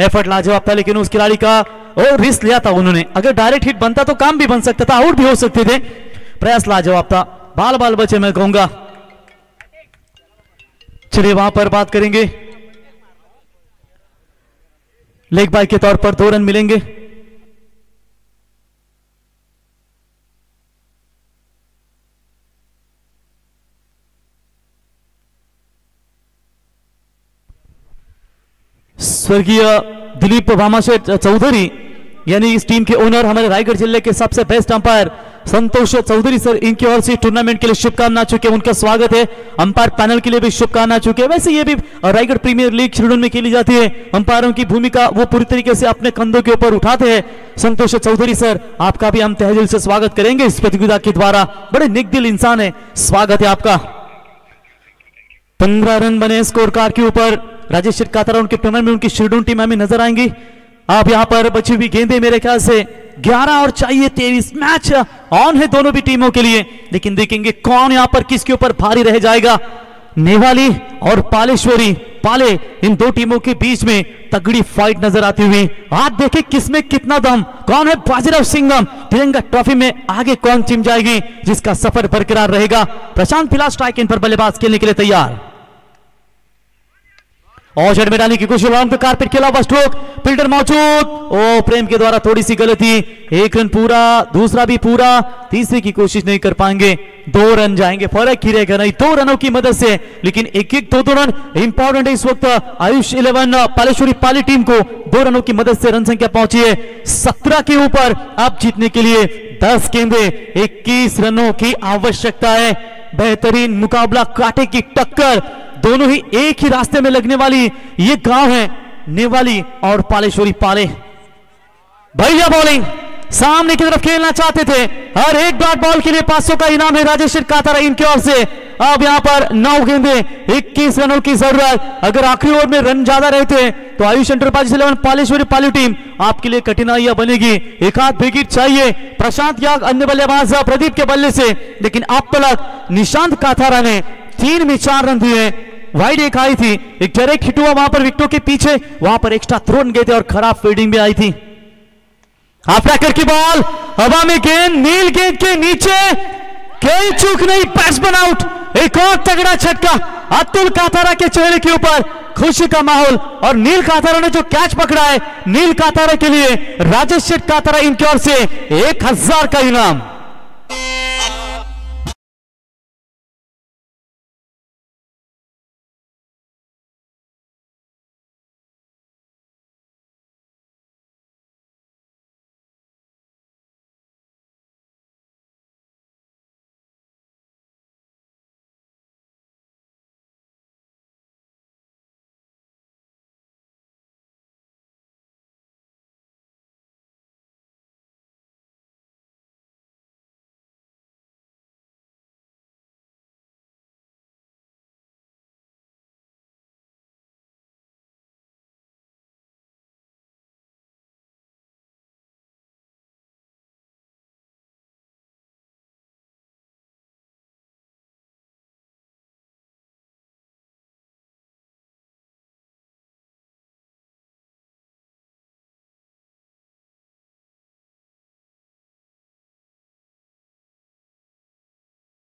एफर्ट लाजवाब था, लेकिन उस खिलाड़ी का और रिस्क लिया था उन्होंने। अगर डायरेक्ट हिट बनता तो काम भी बन सकता था, आउट भी हो सकते थे। प्रयास लाजवाब था, बाल बाल बचे मैं कहूंगा। चलिए वहां पर बात करेंगे, लेग बाय के तौर पर 2 रन मिलेंगे। स्वर्गीय दिलीप भामाशेठ चौधरी यानी इस टीम के ओनर, हमारे रायगढ़ जिले के सबसे बेस्ट अंपायर संतोष चौधरी सर, इनकी ओर से टूर्नामेंट के लिए शुभकामना चुके, उनका स्वागत है। अंपायर पैनल के लिए भी शुभकामना चुके। वैसे ये भी रायगढ़ प्रीमियर लीग शिरोडन में खेली जाती है, अंपायरों की भूमिका वो पूरी तरीके से अपने कंधों के ऊपर उठाते हैं। संतोष चौधरी सर, आपका भी हम तहे दिल से स्वागत करेंगे इस प्रतियोगिता के द्वारा, बड़े नेक दिल इंसान है, स्वागत है आपका। 15 रन बने स्कोर कार्ड के ऊपर। राजेश कातरा उनके टूर्नामेंट में उनकी शिरोडन टीम हमें नजर आएंगी। आप यहां पर बची हुई गेंदें मेरे ख्याल से 11 और चाहिए 23। मैच ऑन है दोनों भी टीमों के लिए, लेकिन देखेंगे कौन यहां पर किसके ऊपर भारी रह जाएगा। नेवाली और पालेश्वरी पाले, इन दो टीमों के बीच में तगड़ी फाइट नजर आती हुई। आप देखें किसमें कितना दम, कौन है बाजीराव सिंघम, तिरंगा ट्रॉफी में आगे कौन टीम जाएगी जिसका सफर बरकरार रहेगा। प्रशांत फिलहाल स्ट्राइक इन पर बल्लेबाज खेलने के लिए तैयार। और जड़ में डालने की कोशिश, पे कारपेट खेला हुआ स्ट्रोक, फील्डर मौजूद। ओ प्रेम के द्वारा थोड़ी सी गलती, 1 रन पूरा, दूसरा भी पूरा, तीसरे की कोशिश नहीं कर पाएंगे। 2 रन जाएंगे, फर्क ही रहेगा नहीं 2 रनों की मदद से, लेकिन एक 2 रन इंपॉर्टेंट है इस वक्त। आयुष 11 पालेश्वरी पाली टीम को 2 रनों की मदद से रन संख्या पहुंची है 17 के ऊपर। अब जीतने के लिए 10 गेंदे 21 रनों की आवश्यकता है। बेहतरीन मुकाबला, कांटे की टक्कर, दोनों ही एक ही रास्ते में लगने वाली ये गांव है नेवाली और पालेश्वरी पाले। भैया बॉलिंग सामने की तरफ खेलना चाहते थे, हर एक डॉट बॉल के लिए 500 का इनाम है राजेश कातरा इनकी ओर से। अब यहां पर 9 गेंदे 21 रनों की जरूरत। अगर आखिरी ओवर में रन ज्यादा रहते तो आयुष एंटरप्राइजेस 11 पालेश्वरी पाली टीम आपके लिए कठिनाइयां बनेगी। एक हाथ विकेट चाहिए प्रशांत याग, अन्य बल्लेबाज प्रदीप के बल्ले से, लेकिन अब तक निशांत काथारा ने 3 में 4 रन दिए। वाइड एक आई थी, एक डायरेक्ट हिट हुआ वहां पर विकेटों के पीछे, वहां पर एक्स्ट्रा थ्रो गए थे और खराब फील्डिंग भी आई थी। हाफ टैकर की बॉल, हवा में गेंद, नील गेंद के नीचे, कोई चूक नहीं, बैट्समैन आउट। एक और तगड़ा छक्का अतुल काथारा के चेहरे के ऊपर, खुशी का माहौल। और नील काथारा ने जो कैच पकड़ा है, नील काथारा के लिए राजेश काथारा इनकी ओर से 1000 का इनाम।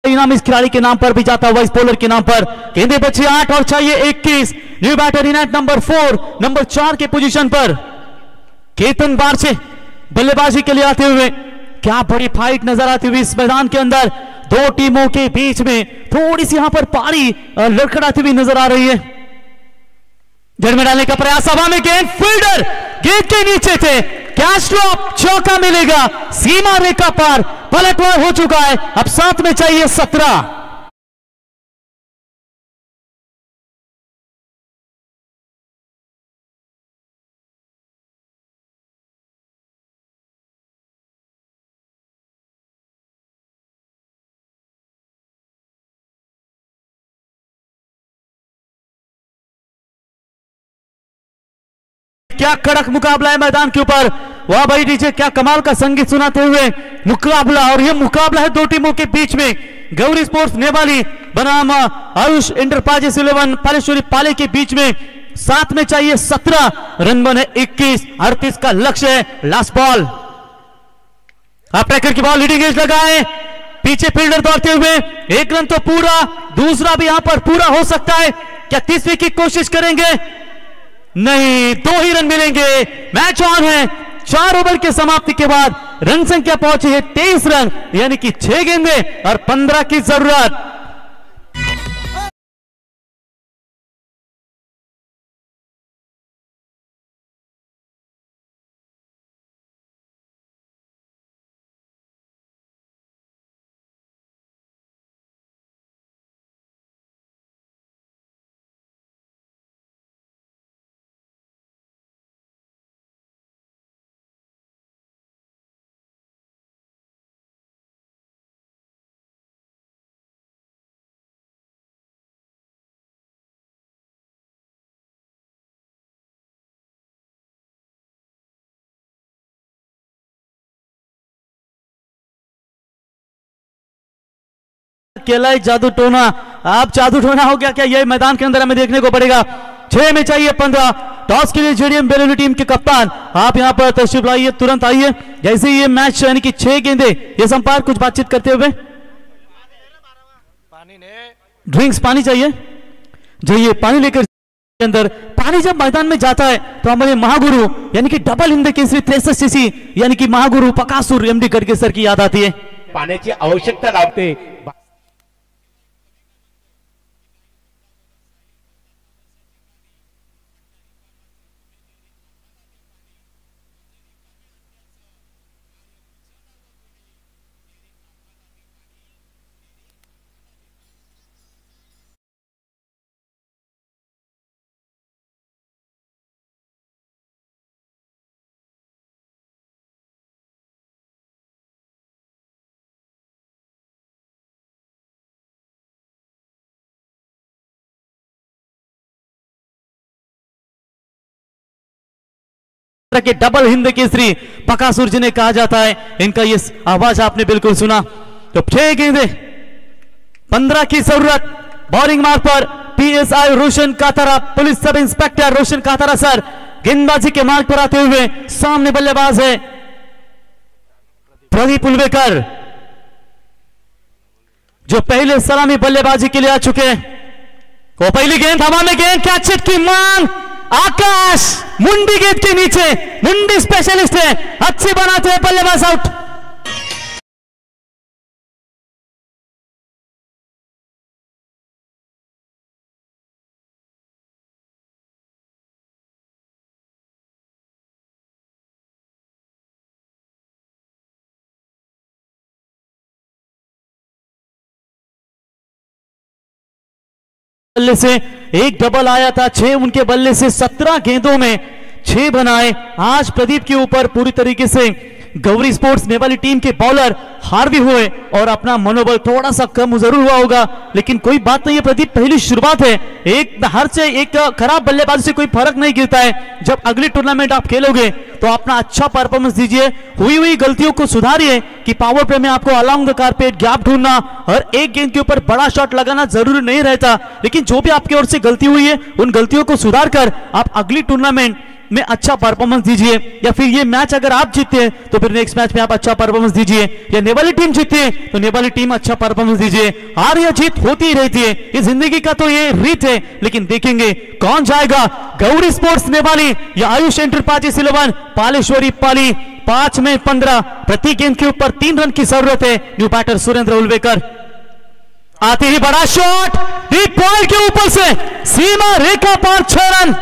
इनाम इस खिलाड़ी के नाम पर भी जाता हुआ, इस बॉलर के नाम पर। गेंदे बचे 8 और चाहिए 21। New batter in at number 4, number 4 के पोजीशन पर केतन बारचे बल्लेबाजी के लिए आते हुए। क्या बड़ी फाइट नजर आती हुई इस मैदान के अंदर, दो टीमों के बीच में थोड़ी सी यहां पर पारी लड़खड़ाती हुई नजर आ रही है। जड़ में डालने का प्रयास, हवा में गेंद, फील्डर गेंद के नीचे थे, कैच ड्रॉप, चौका मिलेगा, सीमा रेखा पार, पलटवार हो चुका है। अब 7 में चाहिए 17। क्या कड़क मुकाबला है मैदान के ऊपर। वाह भाई डीजे, क्या कमाल का संगीत सुनाते हुए मुकाबला। और यह मुकाबला है दो टीमों के बीच में, गौरी स्पोर्ट्स नेवाली बनाम आयुष इंटरप्राइजेस 11 पालेश्वरी पाले के बीच में। 7 में चाहिए 17, रन बने 21, 38 का लक्ष्य है। लास्ट बॉल, अटैकर की बॉल, लीडिंग एज लगाए, पीछे फील्डर दौड़ते हुए, 1 रन तो पूरा, दूसरा भी यहां पर पूरा हो सकता है। क्या तीसरे की कोशिश करेंगे? नहीं, 2 ही रन मिलेंगे। मैच ऑन है। 4 ओवर के समाप्ति के बाद रन संख्या पहुंची है 23 रन, यानी कि 6 गेंदें और 15 की जरूरत। केलाई जादू टोना, आप जादू टोना हो गया क्या? यह मैदान के अंदर हमें देखने को पड़ेगा। 6 में चाहिए 15। टॉस के लिए जेडीएम बेलोली टीम के कप्तान आप यहां पर तशरीफ लाइए, तुरंत आइए। जैसे ये मैच यानी कि 6 गेंदे, ये संपार कुछ बातचीत करते हुए, ड्रिंक्स पानी चाहिए, जाइए पानी लेकर। अंदर पानी जब मैदान में जाता है तो हमारे महागुरु यानी कि डबल हिंद केसरी 63 सीसी यानी कि महागुरु पकासुर एमडी गडके सर की याद आती है। पाण्याची आवश्यकता लागते। के डबल हिंद केसरी पकासुर जिन्हें कहा जाता है, इनका ये आवाज आपने बिल्कुल सुना। तो 6 गेंदे, 15 की जरूरत। बॉलिंग मार्ग पर पीएसआई रोशन कातारा, पुलिस सब इंस्पेक्टर रोशन कातारा सर गेंदबाजी के मार्ग पर आते हुए। सामने बल्लेबाज है प्रदीप उल्वेकर जो पहले सलामी बल्लेबाजी के लिए आ चुके हैं। वो पहली गेंद, हवा में गेंद, कैच की मांग, आकाश मुंडी गेंद के नीचे, मुंडी स्पेशलिस्ट है, अच्छी बनाते हैं बल्लेबाज, आउट। बल्ले से एक डबल आया था, 6 उनके बल्ले से 17 गेंदों में 6 बनाए। आज प्रदीप के ऊपर पूरी तरीके से गौरी स्पोर्ट्स नेवाली टीम के बॉलर हार भी हुए और अपना मनोबल थोड़ा सा कम जरूर हुआ होगा, लेकिन कोई बात नहीं है। प्रदीप पहली शुरुआत है, एक हर से एक खराब बल्लेबाजी से कोई फर्क नहीं गिरता है। जब अगली टूर्नामेंट आप खेलोगे तो अपना अच्छा परफॉर्मेंस दीजिए, हुई गलतियों को सुधारिए कि पावर प्ले में आपको अलोंग द कारपेट गैप ढूंढना और एक गेंद के ऊपर बड़ा शॉट लगाना जरूरी नहीं रहता, लेकिन जो भी आपकी ओर से गलती हुई है उन गलतियों को सुधार कर आप अगली टूर्नामेंट में अच्छा परफॉर्मेंस दीजिए, या फिर ये मैच अगर आप जीतते हैं तो फिर नेक्स्ट मैच में आप अच्छा परफॉर्मेंस दीजिए, या नेपाली टीम जीतती है तो नेपाली टीम अच्छा परफॉर्मेंस दीजिए। हार या जीत होती ही रहती है, ये जिंदगी का तो ये रीत है। लेकिन देखेंगे कौन जाएगा, गौरी स्पोर्ट्स नेपाली या आयुष एंटरप्राइजेस 11 पालेश्वरी पाली। 5 में 15, प्रति गेंद के ऊपर 3 रन की जरूरत है। न्यू बैटर सुरेंद्र उल्वेकर, आते ही बड़ा शॉट डीप बॉल के ऊपर से सीमा रेखा पार, 6 रन।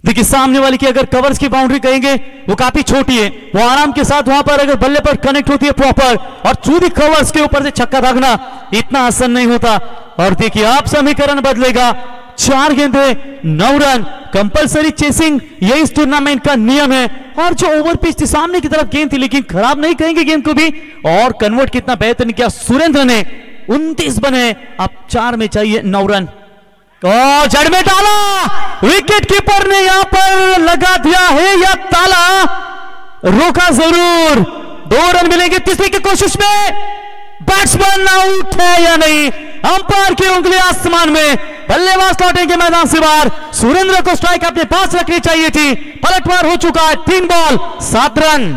देखिए सामने वाले की अगर कवर्स की बाउंड्री कहेंगे वो काफी छोटी है, वो आराम के साथ वहां पर अगर बल्ले पर कनेक्ट होती है प्रॉपर, और चूदी कवर्स के ऊपर से छक्का भागना इतना आसान नहीं होता। और देखिए आप समीकरण बदलेगा, 4 गेंदे 9 रन, कंपलसरी चेसिंग ये इस टूर्नामेंट का नियम है। और जो ओवर पिच थी सामने की तरफ गेंद थी, लेकिन खराब नहीं कहेंगे गेंद को भी, और कन्वर्ट कितना बेहतरीन किया सुरेंद्र ने, 29 बने, अब 4 में चाहिए 9 रन। जड़ में डाला, विकेट कीपर ने यहां पर लगा दिया है या ताला, रोका जरूर। 2 रन मिलेंगे तीसरे की कोशिश में, बैट्समैन आउट है या नहीं, अंपायर की उंगली आसमान में, बल्लेबाज लौटेंगे मैदान से बाहर। सुरेंद्र को स्ट्राइक अपने पास रखनी चाहिए थी, पलटवार हो चुका है, 3 बॉल 7 रन।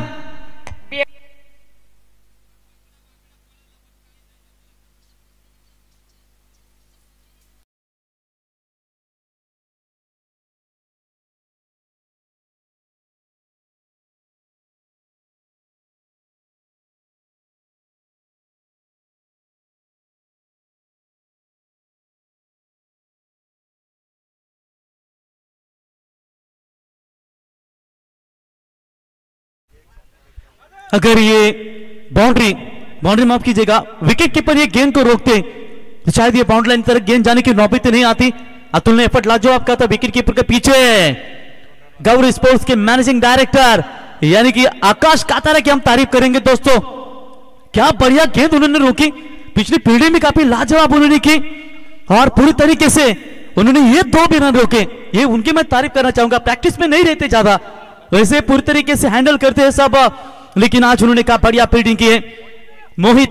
अगर ये बाउंड्री माफ कीजिएगा, विकेट कीपर ये गेंद को रोकते तो शायद ये बाउंड्री लाइन तरफ गेंद जाने की नौबत नहीं आती। अतुल ने एफर्ट लाजवाब कहा था विकेट कीपर के पीछे। गौरी स्पोर्ट्स के मैनेजिंग डायरेक्टर यानी कि आकाश कातारा की हम तारीफ करेंगे दोस्तों, क्या बढ़िया गेंद उन्होंने रोकी, पिछली पीढ़ी में काफी लाजवाब उन्होंने की, और पूरी तरीके से उन्होंने ये 2 भी रन रोके, ये उनकी मैं तारीफ करना चाहूंगा। प्रैक्टिस में नहीं रहते ज्यादा, वैसे पूरी तरीके से हैंडल करते हैं सब, लेकिन आज उन्होंने कहा बढ़िया फील्डिंग की है। मोहित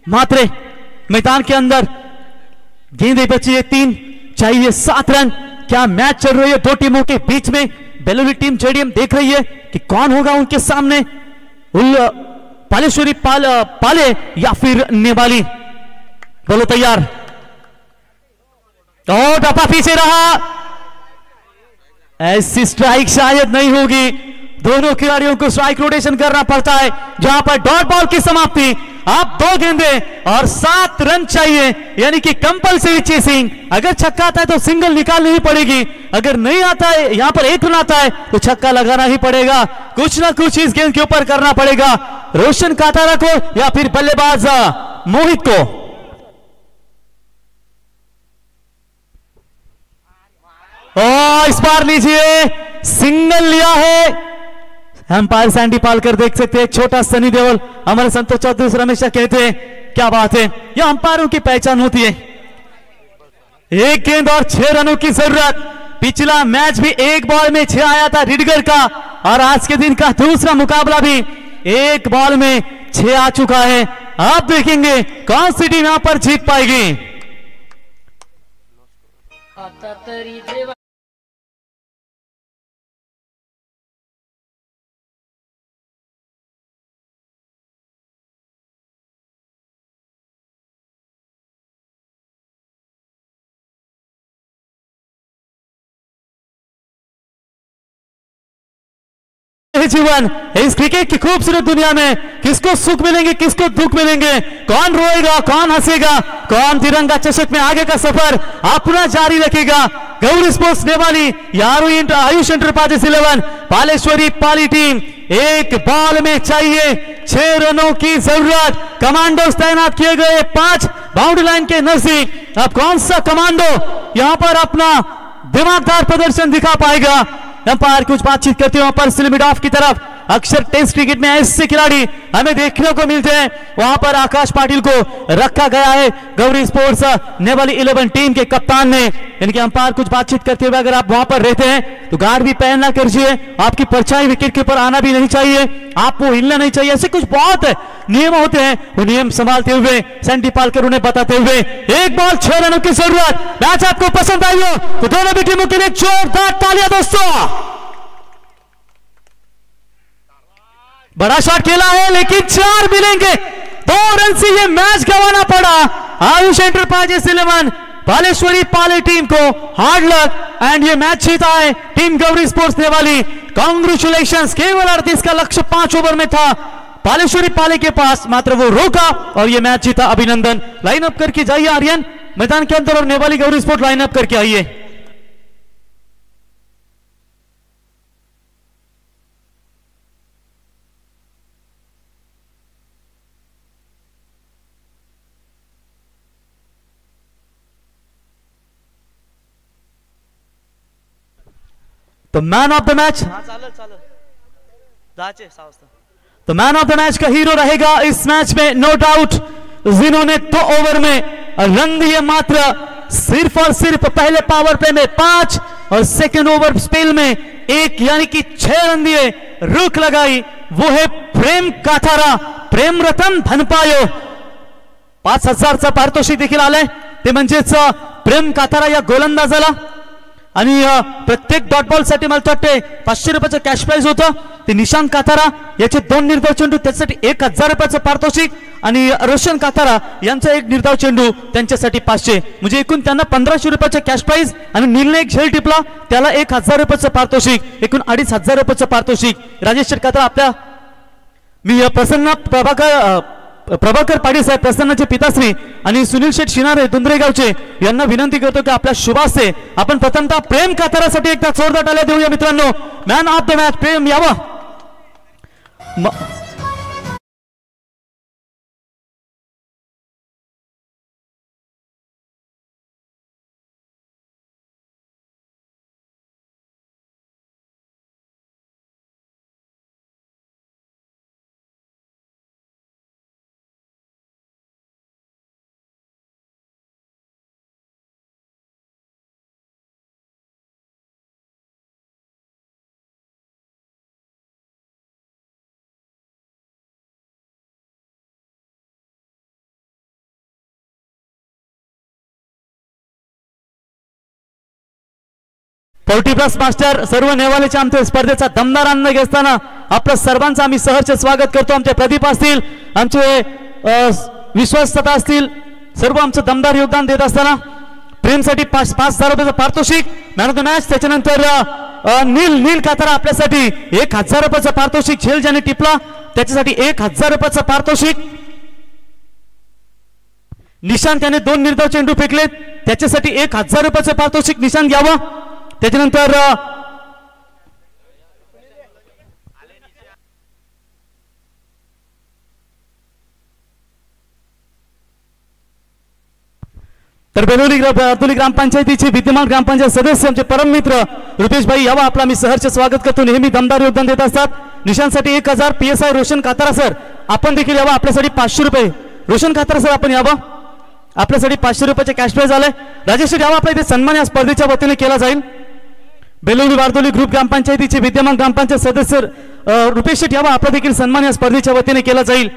मात्रे मैदान के अंदर, गेंदें बची है 3, चाहिए 7 रन। क्या मैच चल रही है 2 टीमों के बीच में, बेलोली टीम जेडीएम देख रही है कि कौन होगा उनके सामने, पालेश्वरी पाले या फिर नेपाली। बोलो तैयार, और डब्बा पीछे रहा, ऐसी स्ट्राइक शायद नहीं होगी। दोनों खिलाड़ियों को स्ट्राइक रोटेशन करना पड़ता है, जहां पर डॉट बॉल की समाप्ति। आप 2 गेंदे और 7 रन चाहिए, यानी कि कंपलसरी चेसिंग। अगर छक्का आता है तो सिंगल निकालनी ही पड़ेगी, अगर नहीं आता है, यहां पर 1 रन आता है तो छक्का लगाना ही पड़ेगा। कुछ ना कुछ इस गेंद के ऊपर करना पड़ेगा, रोशन कातारा को या फिर बल्लेबाज मोहित को। इस बार लीजिए, सिंगल लिया है अंपायर सैंडी पालकर, देख सकते हैं। छोटा सनी देओल, हमारे संतोष चौधरी हमेशा कहते हैं, क्या बात है, यह अंपायरों की पहचान होती है। 1 गेंद और 6 रनों की जरूरत। पिछला मैच भी 1 बॉल में 6 आया था रिडगर का, और आज के दिन का दूसरा मुकाबला भी 1 बॉल में 6 आ चुका है। आप देखेंगे कौन सी टीम यहां पर जीत पाएगी। जीवन इस क्रिकेट की खूबसूरत दुनिया में किसको सुख मिलेंगे, किसको दुख मिलेंगे, कौन रोएगा, कौन हंसेगा, कौन तिरंगा चषक में आगे का सफर अपना जारी रखेगा। गौरी स्पोर्ट्स नेपाली, आयुष एंटरप्राइजेस 11 पालेश्वरी पाली टीम, 1 बॉल में चाहिए 6 रनों की जरूरत। कमांडोज तैनात किए गए 5 बाउंड्री लाइन के नजदीक। अब कौन सा कमांडो यहां पर अपना दिमागदार प्रदर्शन दिखा पाएगा। अंपायर कुछ बातचीत करते हुए पर लिमिट ऑफ की तरफ अक्सर टेस्ट क्रिकेट में ऐसे खिलाड़ी हमें देखने को मिलते हैं। वहां पर आकाश पाटिल को रखा गया है गौरी स्पोर्ट्स नेवाली 11 टीम के कप्तान ने, यानी कि अंपायर कुछ बातचीत करते हुए अगर आप वहां पर रहते हैं तो गार्ड भी पहनना करिए, आपकी परछाई विकेट के ऊपर आना भी नहीं चाहिए, आपको हिलना नहीं चाहिए, ऐसे कुछ बहुत नियम होते हैं। वो नियम संभालते हुए सैंडी पालकर उन्हें बताते हुए एक बॉल 6 रनों की जरूरत। मैच आपको पसंद आई हो तो दोनों भी टीमों के लिए जोरदार तालियां दोस्तों। बड़ा शॉट खेला है लेकिन 4 मिलेंगे, 2 रन से ये मैच गंवाना पड़ा आयुष एंटरप्राइजेस 11 बालेश्वरी पाले टीम को। हार्ड लक एंड ये मैच जीता है टीम गौरी स्पोर्ट्स नेवाली। कांग्रेचुलेशंस। केवल 38 का लक्ष्य 5 ओवर में था बालेश्वरी पाले के पास, मात्र वो रोका और ये मैच जीता। अभिनंदन। लाइन अप करके जाइए आर्यन मैदान के अंदर और नेवाली गौरी स्पोर्ट लाइन अप करके आइए। तो मैन ऑफ द मैच, तो मैन ऑफ द मैच का हीरो रहेगा इस मैच में नो डाउट, जिन्होंने 2 ओवर में रन दिए मात्र सिर्फ और सिर्फ पहले पावर प्ले में 5 और सेकंड ओवर स्पेल में 1 यानी कि 6 रन दिए, रुख लगाई, वो है प्रेम काथारा, प्रेम रतन धनपायो। 5,000चं पारितोषिक देखील आलंय, ते म्हणजेच प्रेम काथारा या गोलंदाजाला आणि प्रत्येक डॉट बॉल साठी मला वाटते 500 रुपयाचं कॅश प्राइज होतं। ते निशांत काथारा याचे 2 निर्धाव चेंडू त्याच्यासाठी 1,000 रुपयाचं पारितोषिक आणि रोशन काथारा यांचा 1 निर्धाव चेंडू त्यांच्यासाठी 500, म्हणजे एकूण त्यांना 1,500 रुपयाचं कॅश प्राइज आणि नीलने एक झेल टिपला त्याला 1,000 रुपयाचं पारितोषिक, एकूण 2,500 रुपयाचं पारितोषिक। राजेश काथारा आपल्या मी प्रसन्न प्रभाकर पाटील साहेब प्रसन्नाचे पिताश्री आणि सुनील शेठ शिनारे दुंद्रेगावचे यांना विनंती करतो की आपल्या शुभास्ते आपण प्रथमतः प्रेम काथारासाठी एकदा जोरदार टाळ्या देऊया मित्रांनो। मॅन ऑफ द मॅच प्रेम यावा। प्लस मास्टर सर्व नेवालेच्या आमच्या स्पर्धेचा दमदार आनंद घेताना आपल्या सर्वांचं आम्ही सहर्ष स्वागत करतो। आमचे प्रदीप असतील, आमचे विश्वासता असतील, सर्व आमचं दमदार योगदान देत असताना प्रेमसाठी 5,000 रुपयाचं पारितोषिक मॅन ऑफ द मॅच। त्याच्यानंतर नील काथारा आपल्यासाठी 1,000 रुपयाचं पारितोषिक, झेल ज्याने टिपला त्याच्यासाठी 1,000 रुपयाचं पारितोषिक। निशांत याने 2 निर्धाव चेंडू फेकले त्याच्यासाठी 1,000 रुपयाचं पारितोषिक निशांत घ्यावं। त्याच्यानंतर तर बेलोली ग्रामपंचायतीचे विद्यमान ग्रामपंचायत सदस्य आमचे परम मित्र रुपेश भाई यावा आपला मी सहर्ष स्वागत करतो। नेहमी दमदार योगदान देत असतात। निशांतसाठी 1,000 PSI रोशन काथारा सर आपण देखील यावा, आपल्यासाठी 500 रुपये रोशन काथारा सर आपण यावा, आपल्यासाठी 500 रुपयाचे कॅश प्राइज आले। राजेश यावा आपल्या इथे सन्मान या स्पर्धेच्या वतीने केला जाईल। बेलोली वार्दोली ग्रुप ग्रामपंचायतीचे विद्यमान ग्रामपंचायत सदस्य रुपेश शेठ यावा आपला देखील सन्मान या स्पर्धेच्या वतीने केला जाईल।